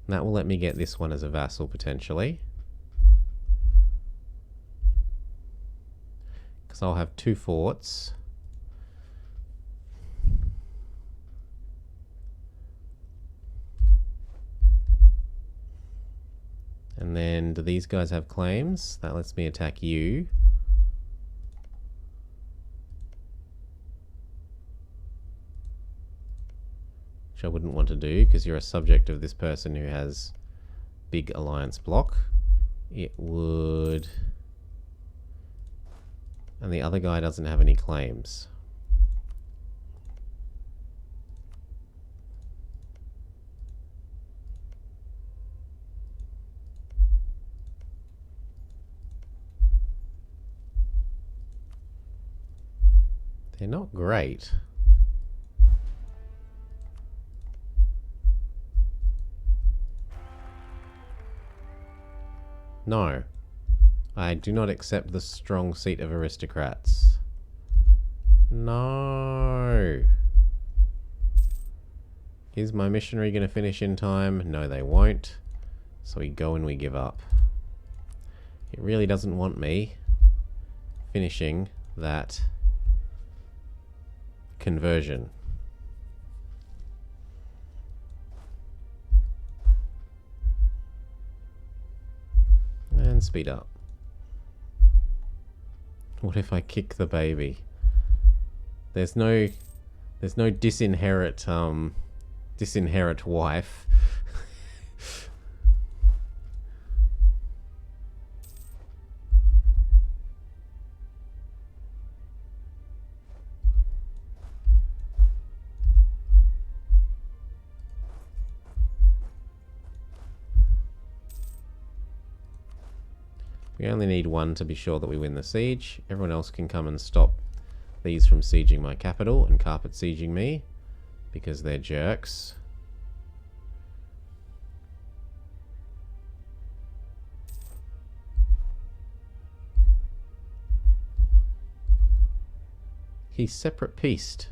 That will let me get this one as a vassal, potentially. Because I'll have 2 forts. And then, do these guys have claims? That lets me attack you. Which I wouldn't want to do, because you're a subject of this person who has big alliance block. It would... And the other guy doesn't have any claims. They're not great. No. I do not accept the strong seat of aristocrats. No. Is my missionary going to finish in time? No, they won't. So we go and we give up. It really doesn't want me finishing that conversion. And speed up. What if I kick the baby? There's no disinherit wife. We only need one to be sure that we win the siege. Everyone else can come and stop these from sieging my capital and carpet sieging me, because they're jerks. He's separate pieced.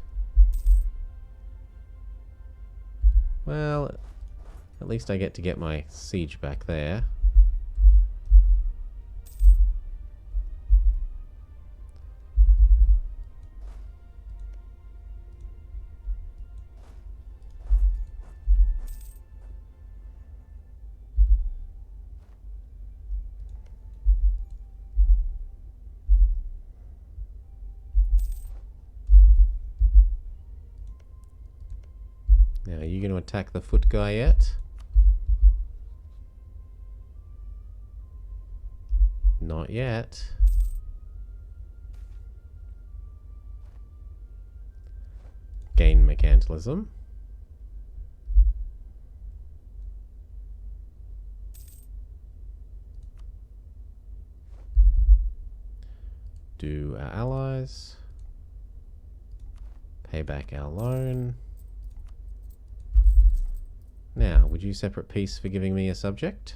Well, at least I get to get my siege back there. Now, are you going to attack the foot guy yet? Not yet. Gain mercantilism. Pay back our loan. Now, would you separate peace for giving me a subject?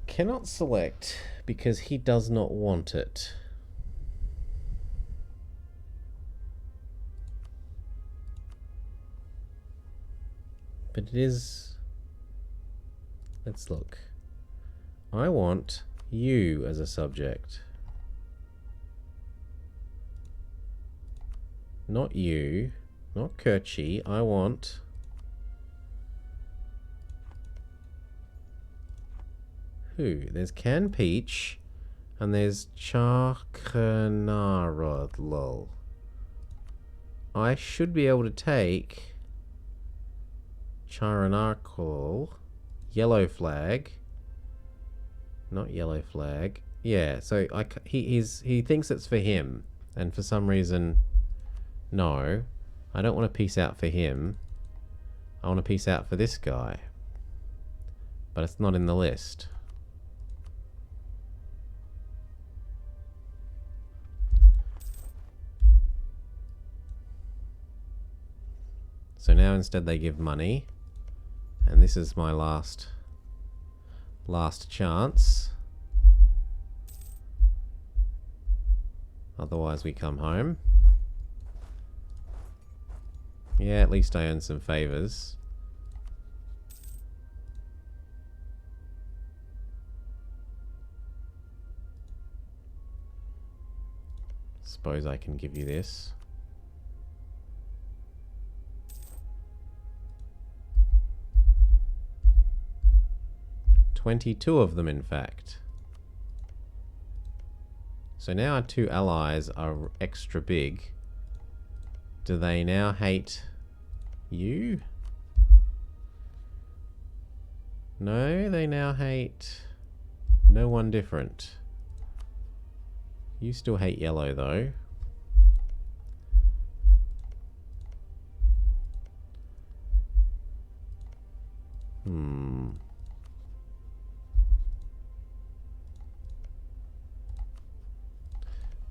Cannot select because he does not want it. But it is... Let's look. I want you as a subject. Not you. Not Kirchi. I want... Who? There's Can Peach, and there's Charkanarodlol. I should be able to take Charanarkol, Yellow Flag, not Yellow Flag. Yeah, so he thinks it's for him, and for some reason, no, I don't want to peace out for him. I want to peace out for this guy, but it's not in the list. So now instead they give money, and this is my last chance. Otherwise we come home. Yeah, at least I earn some favors. Suppose I can give you this. 22 of them, in fact. So now our two allies are extra big. Do they now hate you? No, they now hate no one different. You still hate yellow, though.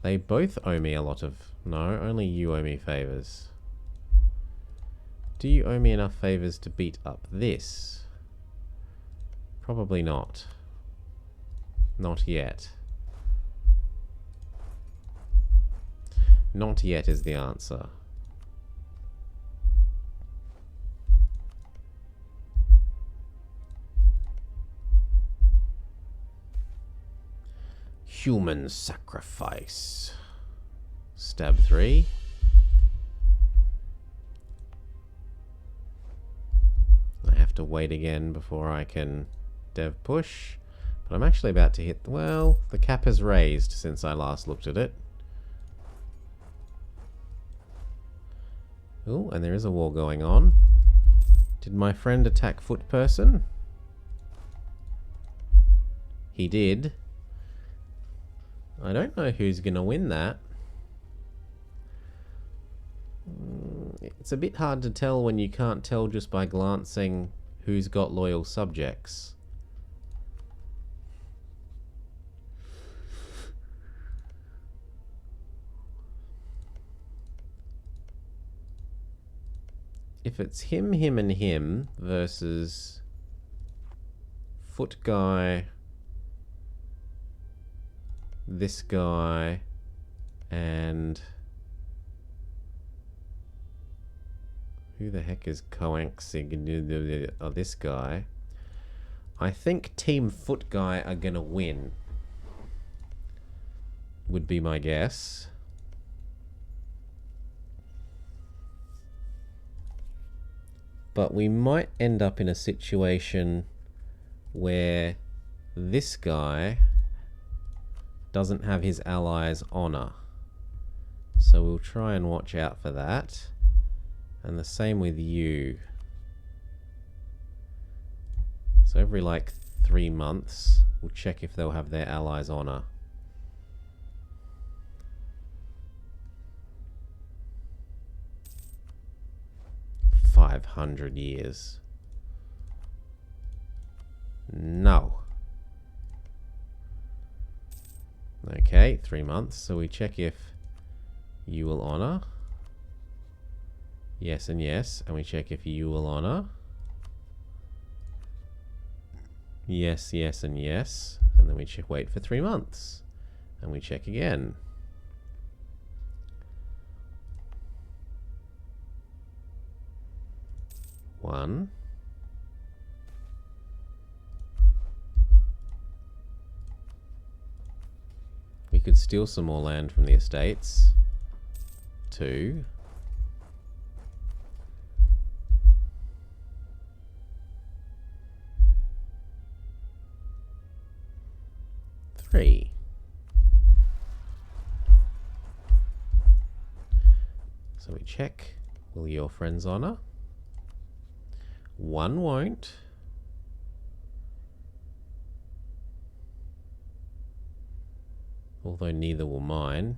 They both owe me a lot of... No, only you owe me favors. Do you owe me enough favors to beat up this? Probably not. Not yet. Not yet is the answer. Human sacrifice. Stab 3. I have to wait again before I can dev push. But I'm actually about to hit... Well, the cap has raised since I last looked at it. Oh, and there is a war going on. Did my friend attack foot person? He did. I don't know who's going to win that. It's a bit hard to tell when you can't tell just by glancing who's got loyal subjects. If it's him, him, and him versus foot guy, this guy, and who the heck is Coaxig? Oh, this guy. I think Team Foot Guy are gonna win. Would be my guess. But we might end up in a situation where this guy doesn't have his allies' honor. So we'll try and watch out for that. And the same with you. So every like 3 months. We'll check if they'll have their allies' honor. "500 years. No. Okay, 3 months. So we check if you will honor. Yes and yes. And we check if you will honor. Yes, yes, and yes. And then we check, wait for 3 months. And we check again. One. We could steal some more land from the estates. 2. 3. So we check. Will your friends honor? 1 won't. Although neither will mine.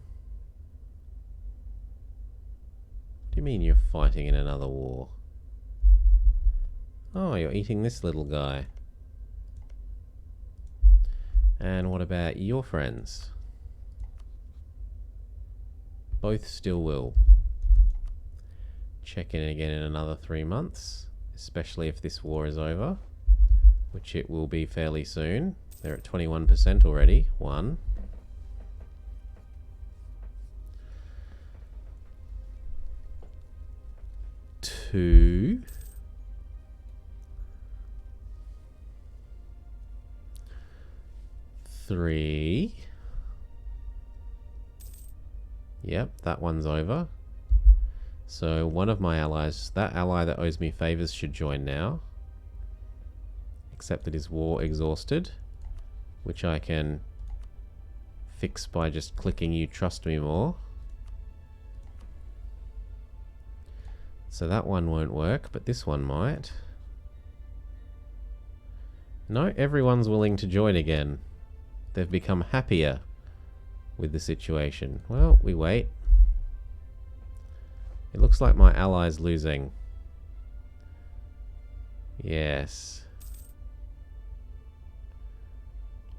What do you mean you're fighting in another war? Oh, you're eating this little guy. And what about your friends? Both still will. Check in again in another 3 months, especially if this war is over, which it will be fairly soon. They're at 21% already. 1. 2. 3. Yep, that one's over. So one of my allies, that ally that owes me favors, should join now. Except that his war exhausted, which I can fix by just clicking "you trust me more." So that one won't work, but this one might. No, everyone's willing to join again. They've become happier with the situation. Well, we wait. It looks like my ally's losing. Yes.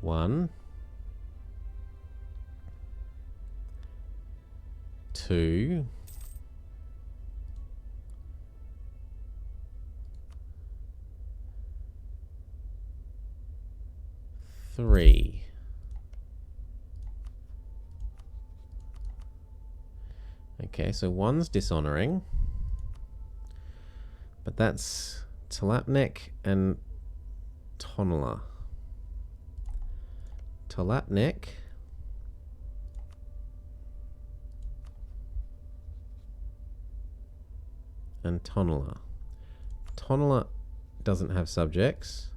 1. 2. 3. Okay, so 1's dishonoring. But that's Tlapnek and Tonla. Tlapnek and Tonla. Tonla doesn't have subjects,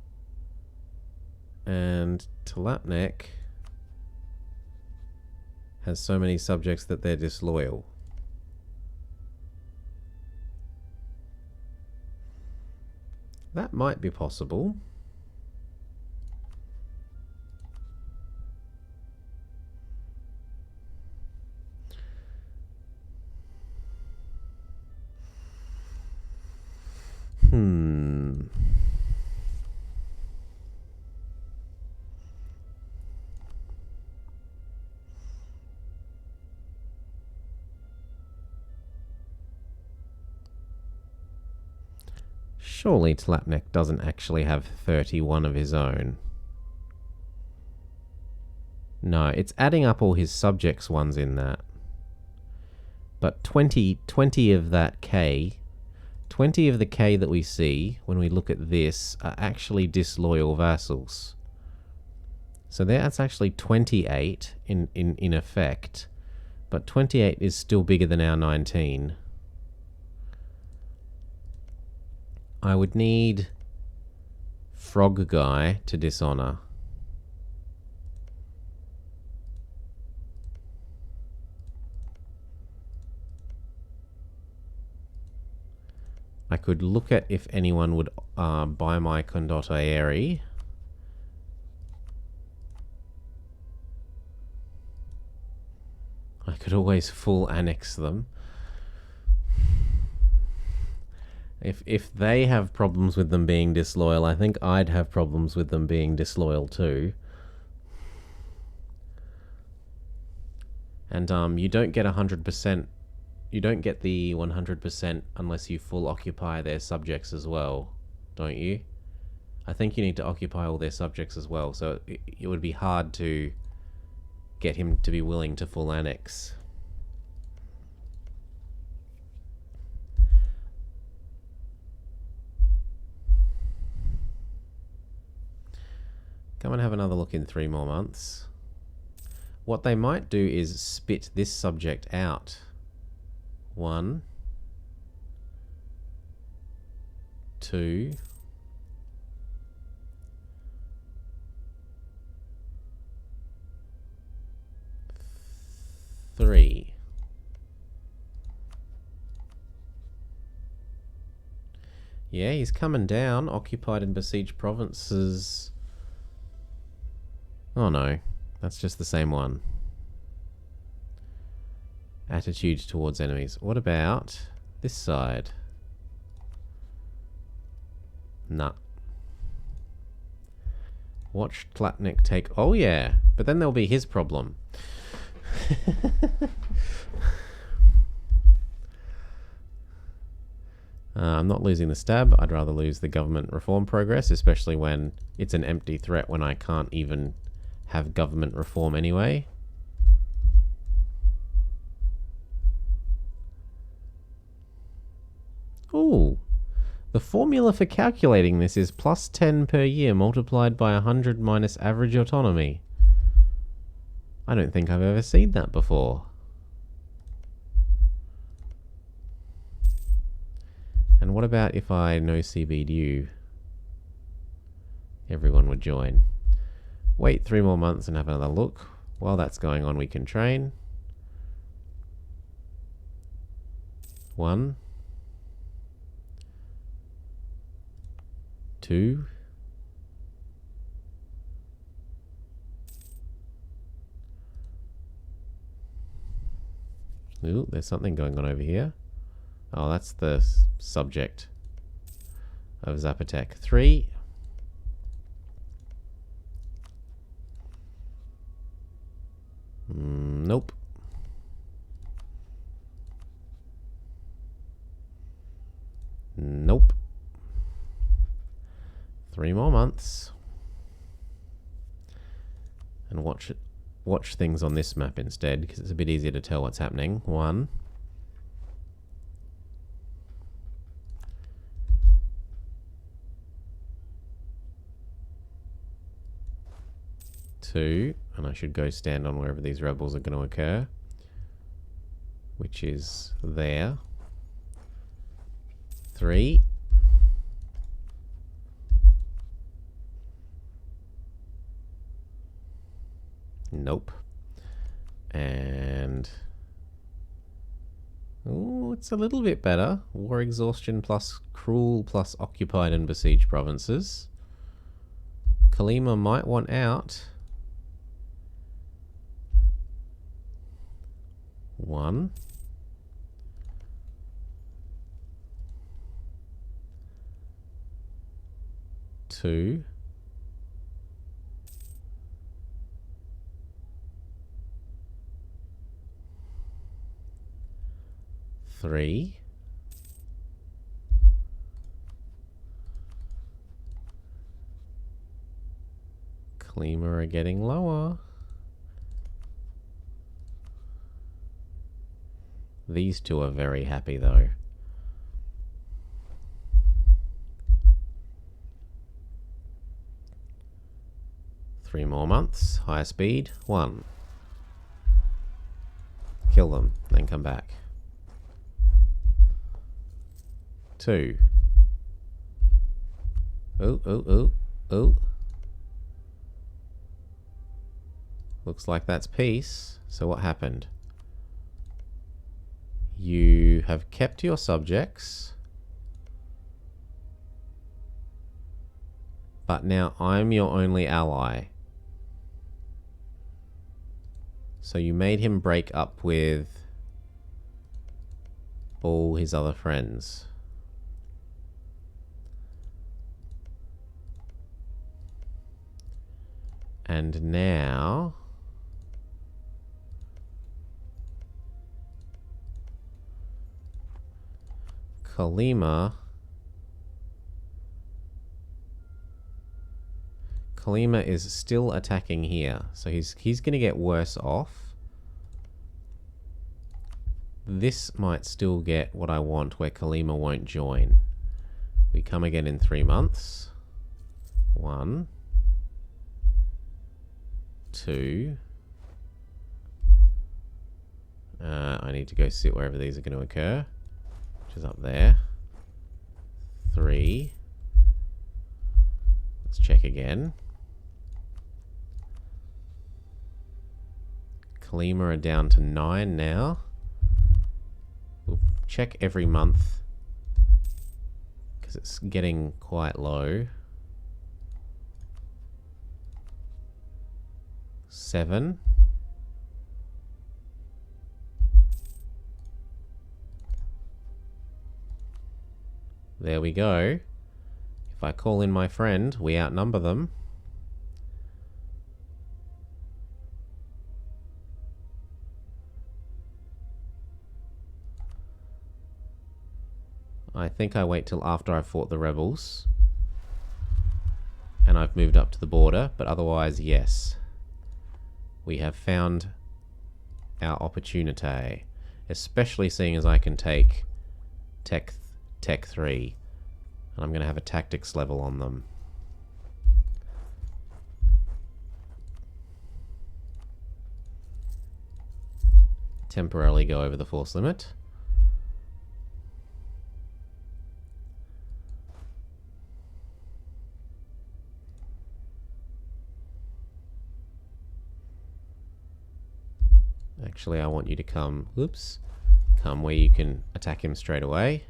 and Tlapnek has so many subjects that they're disloyal. That might be possible. Surely Tlapnek doesn't actually have 31 of his own. No, it's adding up all his subjects ones in that. But 20 of that K, 20 of the K that we see when we look at this are actually disloyal vassals. So that's actually 28 in effect. But 28 is still bigger than our 19. I would need Frog Guy to dishonor. I could look at if anyone would buy my Condotta Aerie, I could always full annex them. If they have problems with them being disloyal, I think I'd have problems with them being disloyal too. And you don't get 100%. You don't get the 100% unless you full occupy their subjects as well, don't you? I think you need to occupy all their subjects as well, so it would be hard to get him to be willing to full annex. Come and have another look in 3 more months. What they might do is spit this subject out. 1, 2, 3. Yeah, he's coming down. Occupied and besieged provinces. Oh no, that's just the same one. Attitude towards enemies. What about this side? Nah. Watch Tlatnik take... Oh yeah, but then there'll be his problem. I'm not losing the stab. I'd rather lose the government reform progress, especially when it's an empty threat when I can't even have government reform anyway. Ooh. The formula for calculating this is plus 10 per year multiplied by 100 minus average autonomy. I don't think I've ever seen that before. And what about if I no CB'd you? Everyone would join. Wait 3 more months and have another look. While that's going on, we can train. 1, 2, 3. Ooh, there's something going on over here. Oh, that's the subject of Zapotec. 3. Nope. Nope. 3 more months. And watch things on this map instead, because it's a bit easier to tell what's happening. 1. 2, and I should go stand on wherever these rebels are going to occur, which is there. 3. Nope. And... oh, it's a little bit better. War exhaustion plus cruel plus occupied and besieged provinces. Kalima might want out. 1. 2. 3. Klima are getting lower. These two are very happy though. Three more months. Higher speed. 1. Kill them, then come back. 2. Oh. Looks like that's peace. So what happened? You have kept your subjects. But now I'm your only ally. So you made him break up with all his other friends. And now Kalima is still attacking here. So he's going to get worse off. This might still get what I want, where Kalima won't join. We come again in 3 months. 1, 2. I need to go sit wherever these are going to occur, which is up there. 3. Let's check again. Kalima are down to 9 now. We'll check every month because it's getting quite low. 7. There we go. If I call in my friend, we outnumber them. I think I wait till after I've fought the rebels and I've moved up to the border, but otherwise, yes. We have found our opportunity, especially seeing as I can take Tech 3, and I'm going to have a tactics level on them. Temporarily go over the force limit. Actually, I want you to come, come where you can attack him straight away.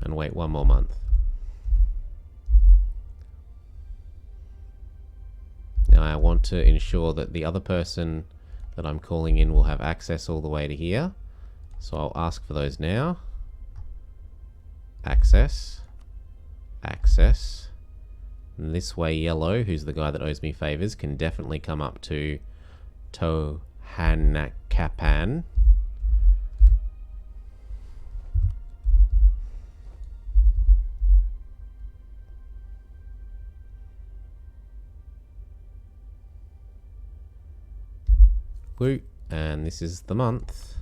And wait 1 more month. Now I want to ensure that the other person that I'm calling in will have access all the way to here. So I'll ask for those now. Access. Access. And this way Yellow, who's the guy that owes me favors, can definitely come up to Tohanakapan. Woo. And this is the month.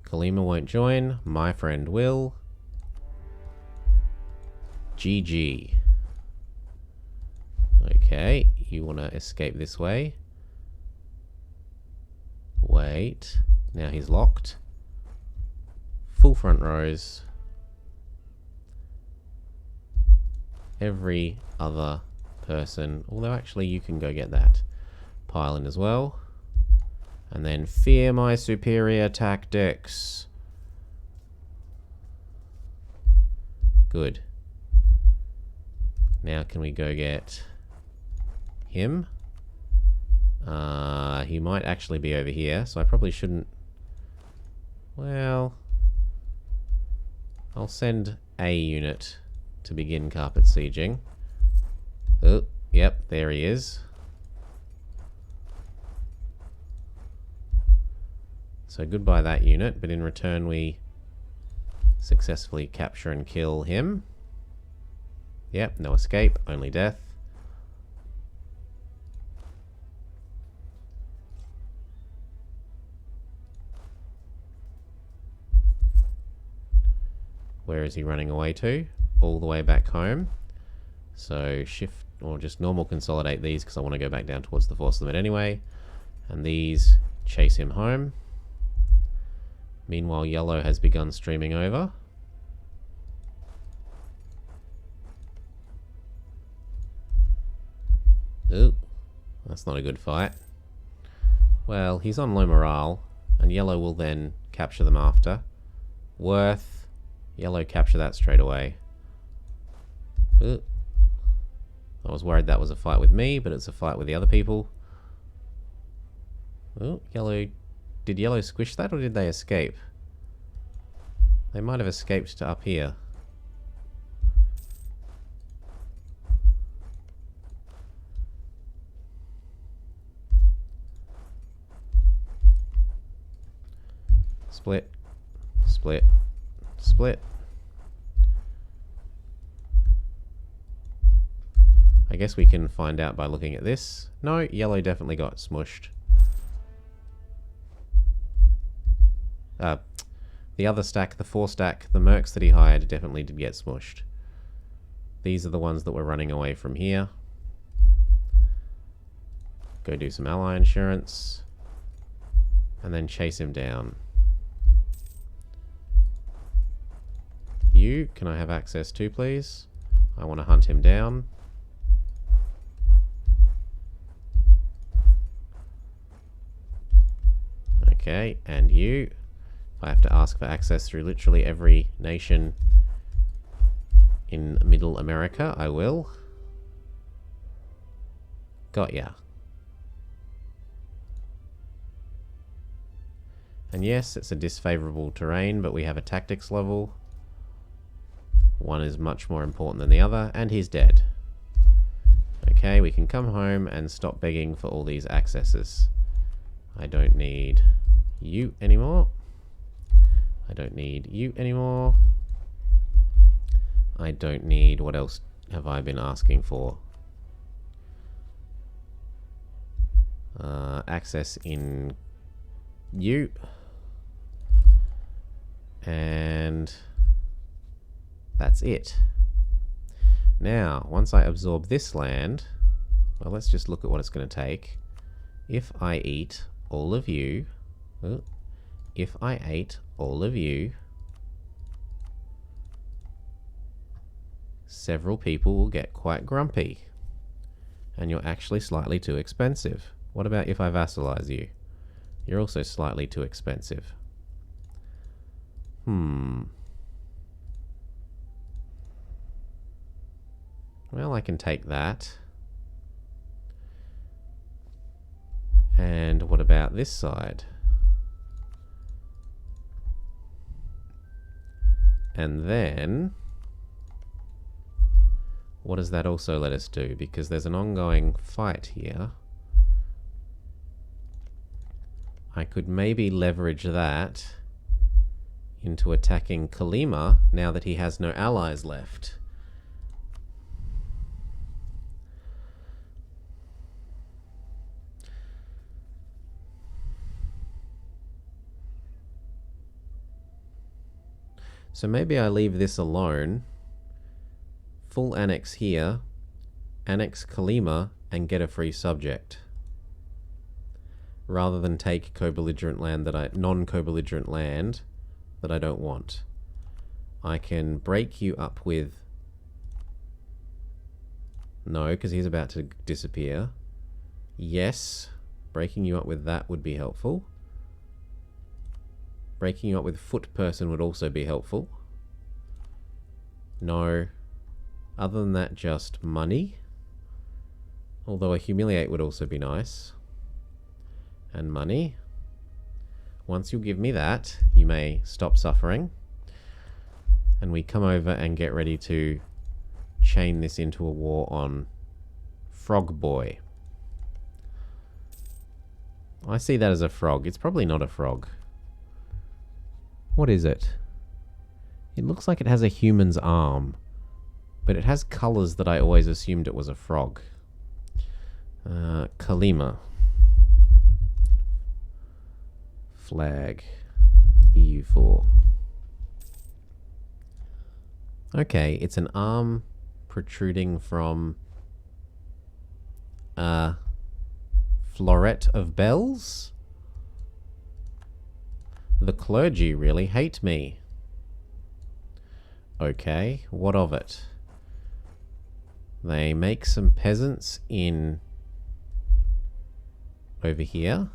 Kalima won't join. My friend will. GG. Okay, you want to escape this way. Wait. Now he's locked. Full front rows. Every other person. Although actually you can go get that. Pile in as well. And then fear my superior tactics. Good. Now can we go get him? He might actually be over here, so I probably shouldn't... Well... I'll send a unit to begin carpet sieging. Oh, yep, there he is. So goodbye that unit, but in return we successfully capture and kill him. Yep, no escape, only death. Where is he running away to? All the way back home. So shift, or just normal consolidate these because I want to go back down towards the force limit anyway. And these chase him home. Meanwhile, Yellow has begun streaming over. Ooh, that's not a good fight. Well, he's on low morale, and Yellow will then capture them after. Worth. Yellow, capture that straight away. Ugh. I was worried that was a fight with me, but it's a fight with the other people. Oh, yellow. Did yellow squish that, or did they escape? They might have escaped to up here. Split. Split. Split. I guess we can find out by looking at this. No, yellow definitely got smushed. The other stack, the 4 stack, the mercs that he hired definitely did get smushed. These are the ones that were running away from here. Go do some ally insurance. And then chase him down. You, can I have access to, please? I want to hunt him down. Okay, and you. I have to ask for access through literally every nation in Middle America, I will. Got ya. And yes, it's a disfavorable terrain, but we have a tactics level. One is much more important than the other, and he's dead. Okay, we can come home and stop begging for all these accesses. I don't need you anymore. I don't need you anymore. I don't need... What else have I been asking for? Access in you. And that's it. Now, once I absorb this land, well, let's just look at what it's going to take. If I eat all of you... If I ate all of you, several people will get quite grumpy. And you're actually slightly too expensive. What about if I vassalize you? You're also slightly too expensive. Well, I can take that. And what about this side? And then, what does that also let us do? Because there's an ongoing fight here. I could maybe leverage that into attacking Kalima now that he has no allies left. So maybe I leave this alone, full annex here, annex Kalima, and get a free subject. Rather than take co-belligerent land that non-co-belligerent land that I don't want. I can break you up with... No, because he's about to disappear. Yes, breaking you up with that would be helpful. Breaking you up with foot person would also be helpful. No. Other than that, just money. Although a humiliate would also be nice. And money. Once you give me that, you may stop suffering. And we come over and get ready to chain this into a war on Frog Boy. I see that as a frog. It's probably not a frog. What is it? It looks like it has a human's arm, but it has colors that I always assumed it was a frog. Kalima. Flag. EU4. Okay, it's an arm protruding from a floret of bells? The clergy really hate me. Okay, what of it? They make some peasants in over here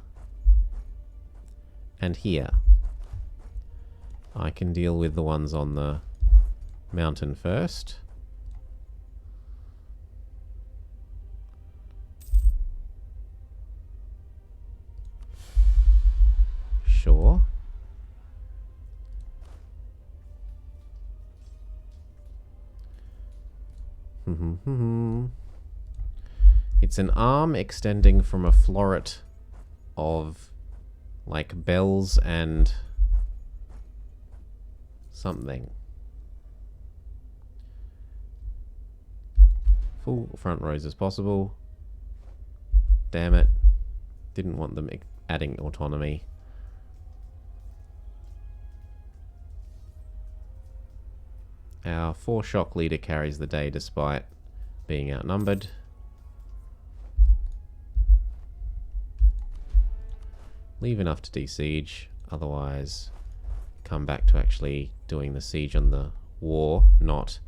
and here. I can deal with the ones on the mountain first. Sure. It's an arm extending from a floret of like bells and something. Full front rows as possible. Damn it. Didn't want them adding autonomy. Our 4 shock leader carries the day despite being outnumbered. Leave enough to de-siege, otherwise come back to actually doing the siege on the war, not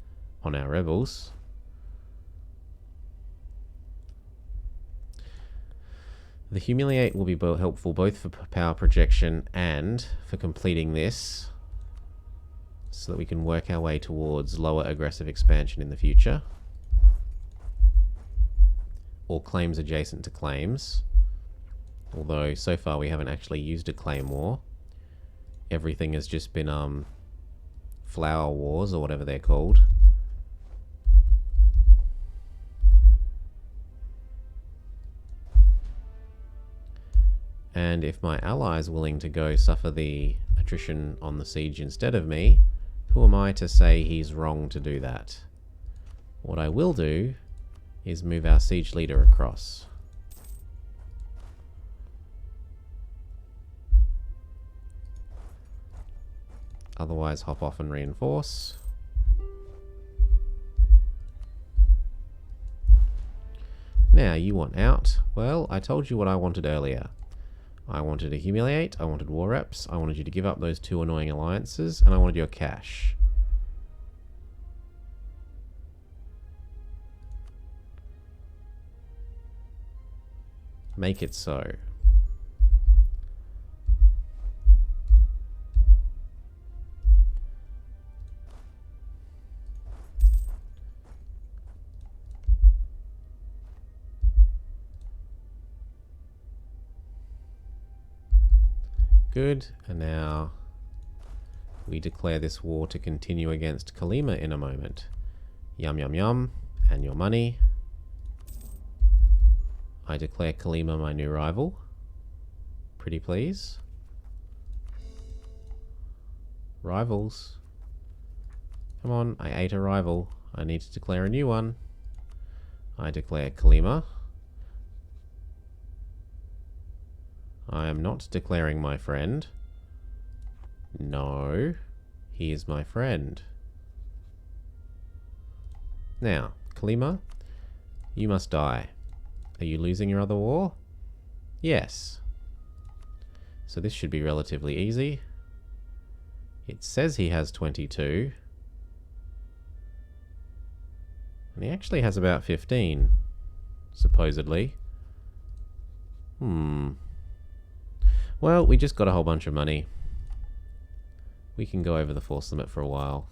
on our rebels. The Humiliate will be helpful both for power projection and for completing this, so that we can work our way towards lower aggressive expansion in the future. Or claims adjacent to claims. Although, so far we haven't actually used a claim war. Everything has just been, flower wars, or whatever they're called. And if my ally is willing to go suffer the attrition on the siege instead of me, who am I to say he's wrong to do that? What I will do is move our siege leader across. Otherwise, hop off and reinforce. Now, you want out. Well, I told you what I wanted earlier. I wanted to humiliate, I wanted war reps, I wanted you to give up those 2 annoying alliances, and I wanted your cash. Make it so. Good, and now we declare this war to continue against Kalima in a moment. Yum yum yum, and your money. I declare Kalima my new rival. Pretty please. Rivals. Come on, I ate a rival. I need to declare a new one. I declare Kalima. I am not declaring my friend. No, he is my friend. Now, Kalima, you must die. Are you losing your other war? Yes. So this should be relatively easy. It says he has 22. And he actually has about 15, supposedly. Well, we just got a whole bunch of money. We can go over the force limit for a while.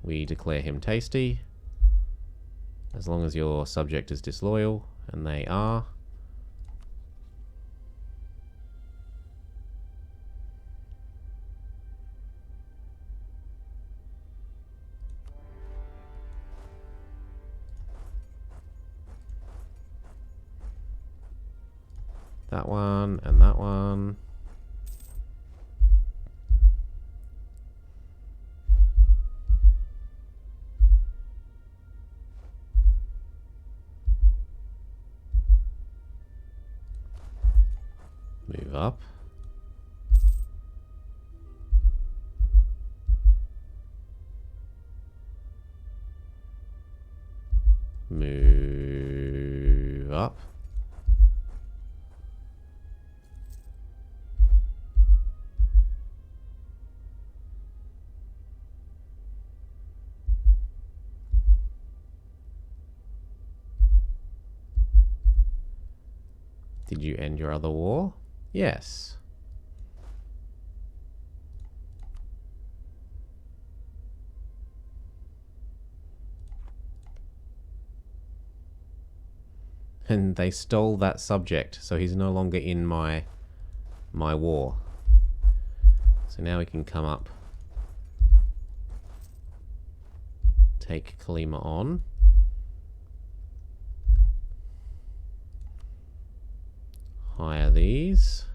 We declare him tasty. As long as your subject is disloyal, and they are. That one, and that one. Move up. Move up. Did you end your other war? Yes. And they stole that subject, so he's no longer in my war. So now we can come up, take Kalima on. Hire these.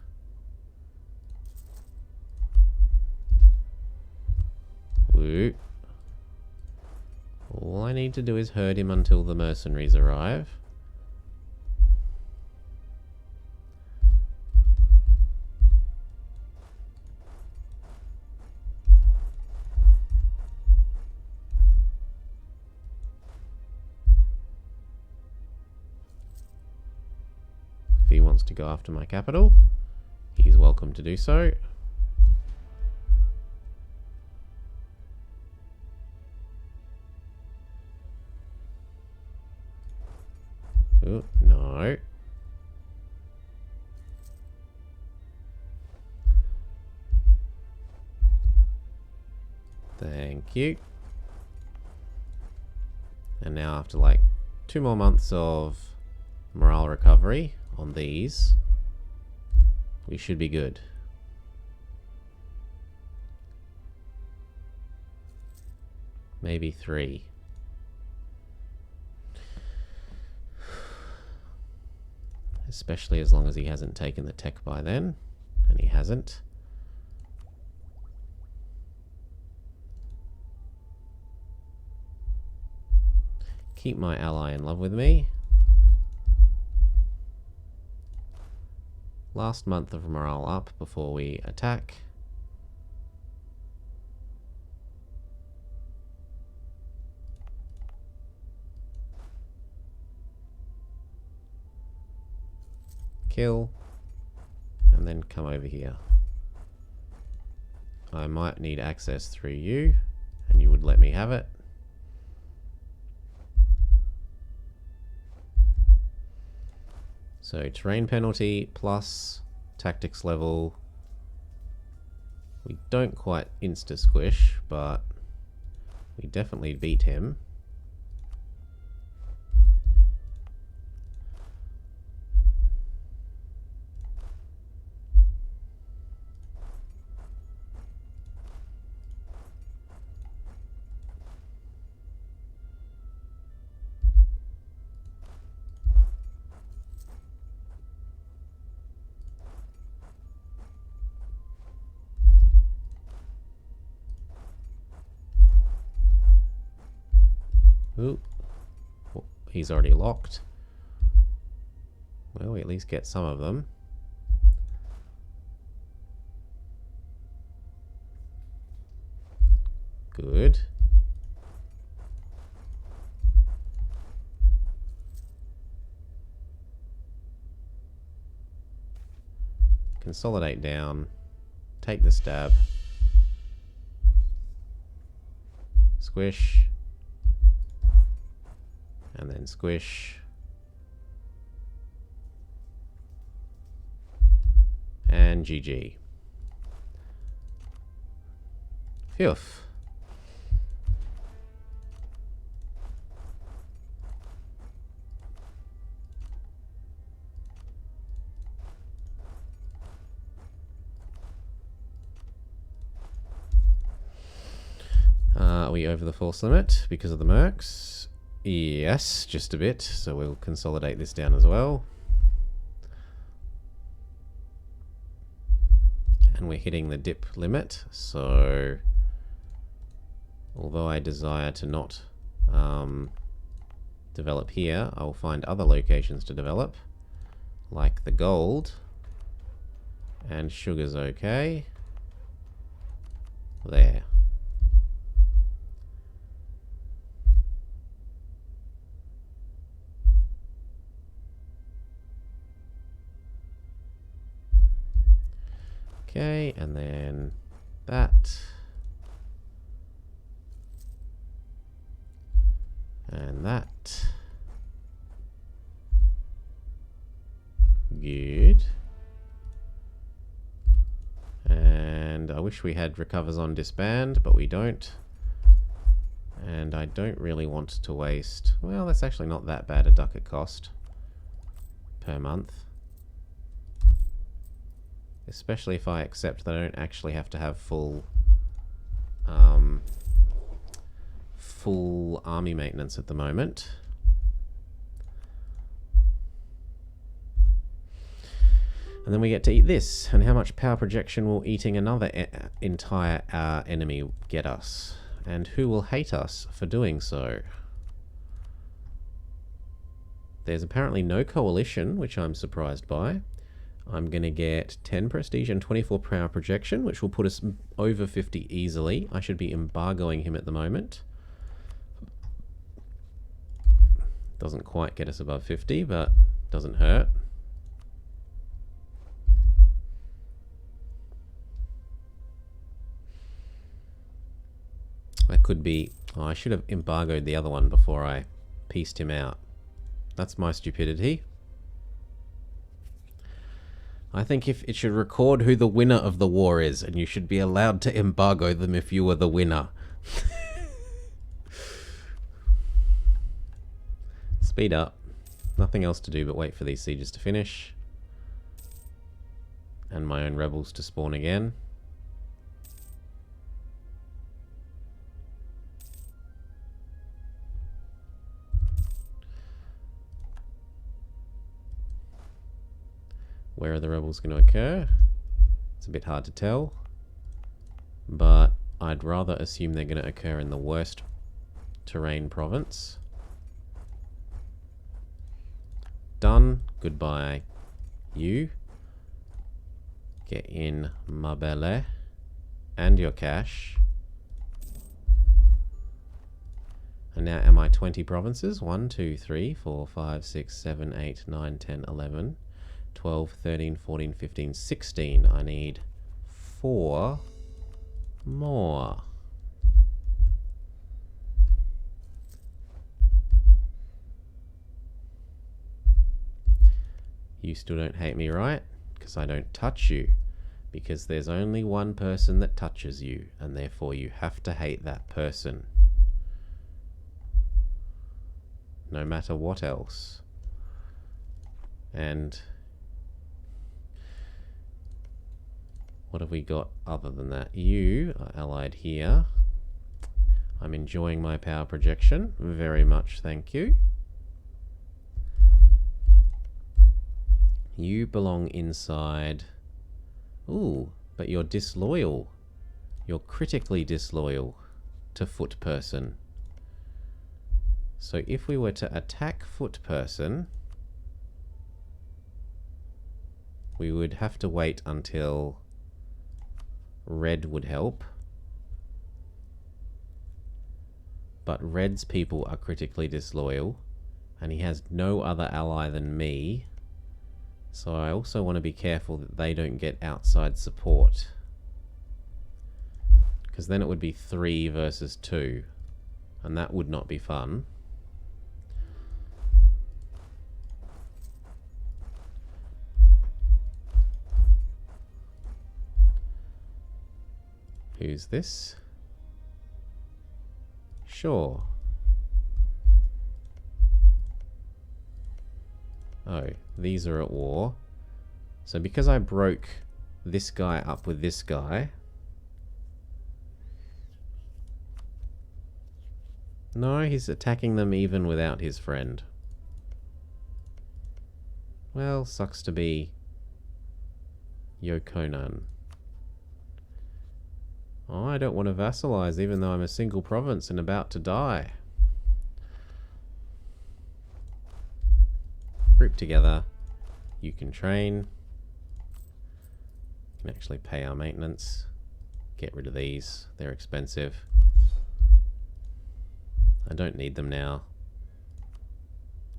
Woo. All I need to do is herd him until the mercenaries arrive. If he wants to go after my capital, he's welcome to do so. Oh, no. Thank you. And now after like 2 more months of morale recovery on these, we should be good. Maybe 3. Especially as long as he hasn't taken the tech by then. And he hasn't. Keep my ally in love with me. Last month of morale up before we attack. Kill. And then come over here. I might need access through you, and you would let me have it. So terrain penalty plus tactics level. We don't quite insta-squish, but we definitely beat him. Ooh. Oh, he's already locked. Well, we at least get some of them. Good. Consolidate down. Take the stab. Squish. And then squish. And GG. Phew. Are we over the force limit because of the mercs? Yes, just a bit, so we'll consolidate this down as well. And we're hitting the dip limit, so although I desire to not develop here, I'll find other locations to develop, like the gold, and sugar's okay. There. Okay, and then that. And that. Good. And I wish we had recovers on disband, but we don't. And I don't really want to waste... Well, that's actually not that bad a ducat cost per month. Especially if I accept that I don't actually have to have full army maintenance at the moment. And then we get to eat this. And how much power projection will eating another entire enemy get us? And who will hate us for doing so? There's apparently no coalition, which I'm surprised by. I'm going to get 10 prestige and 24 power projection, which will put us over 50 easily. I should be embargoing him at the moment. Doesn't quite get us above 50, but doesn't hurt. That could be... Oh, I should have embargoed the other one before I pieced him out. That's my stupidity. I think if it should record who the winner of the war is, and you should be allowed to embargo them if you were the winner. Speed up. Nothing else to do but wait for these sieges to finish. And my own rebels to spawn again. Where are the rebels going to occur? It's a bit hard to tell, but I'd rather assume they're going to occur in the worst terrain province. Done. Goodbye. You. Get in Mabele and your cash. And now am I 20 provinces? 1, 2, 3, 4, 5, 6, 7, 8, 9, 10, 11... 12, 13, 14, 15, 16. I need 4 more. You still don't hate me, right? Because I don't touch you. Because there's only one person that touches you, and therefore you have to hate that person. No matter what else. And... what have we got other than that? You are allied here. I'm enjoying my power projection very much, thank you. You belong inside. Ooh, but you're disloyal. You're critically disloyal to foot person. So if we were to attack foot person, we would have to wait until red would help. But red's people are critically disloyal, and he has no other ally than me. So I also want to be careful that they don't get outside support. Because then it would be 3 versus 2, and that would not be fun. Who's this? Sure. Oh, these are at war. So because I broke this guy up with this guy... No, he's attacking them even without his friend. Well, sucks to be Yokonan. Oh, I don't want to vassalize even though I'm a single province and about to die. Group together. You can train. You can actually pay our maintenance. Get rid of these. They're expensive. I don't need them now.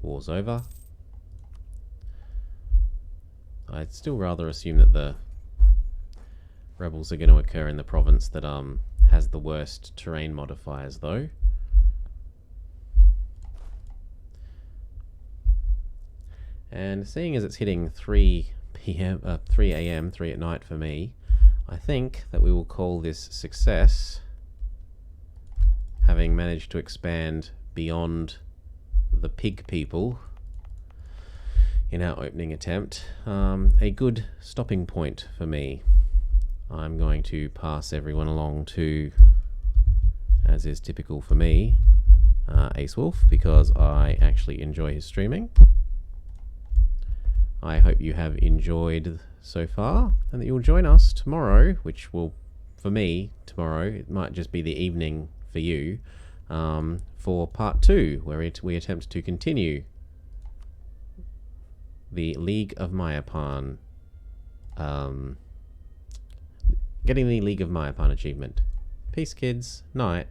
War's over. I'd still rather assume that the rebels are going to occur in the province that has the worst terrain modifiers, though. And seeing as it's hitting 3 p.m., 3 a.m., 3 at night for me, I think that we will call this success, having managed to expand beyond the pig people in our opening attempt. A good stopping point for me. I'm going to pass everyone along to, as is typical for me, Ace Wolf, because I actually enjoy his streaming. I hope you have enjoyed so far, and that you'll join us tomorrow, which will, for me, tomorrow, it might just be the evening for you, for part 2, where we attempt to continue the League of Mayapan, getting the League of Mayapan achievement. Peace, kids. Night.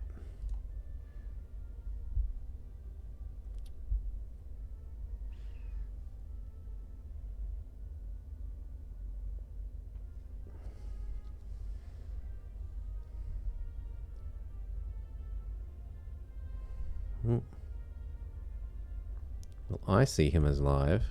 Well, I see him as live.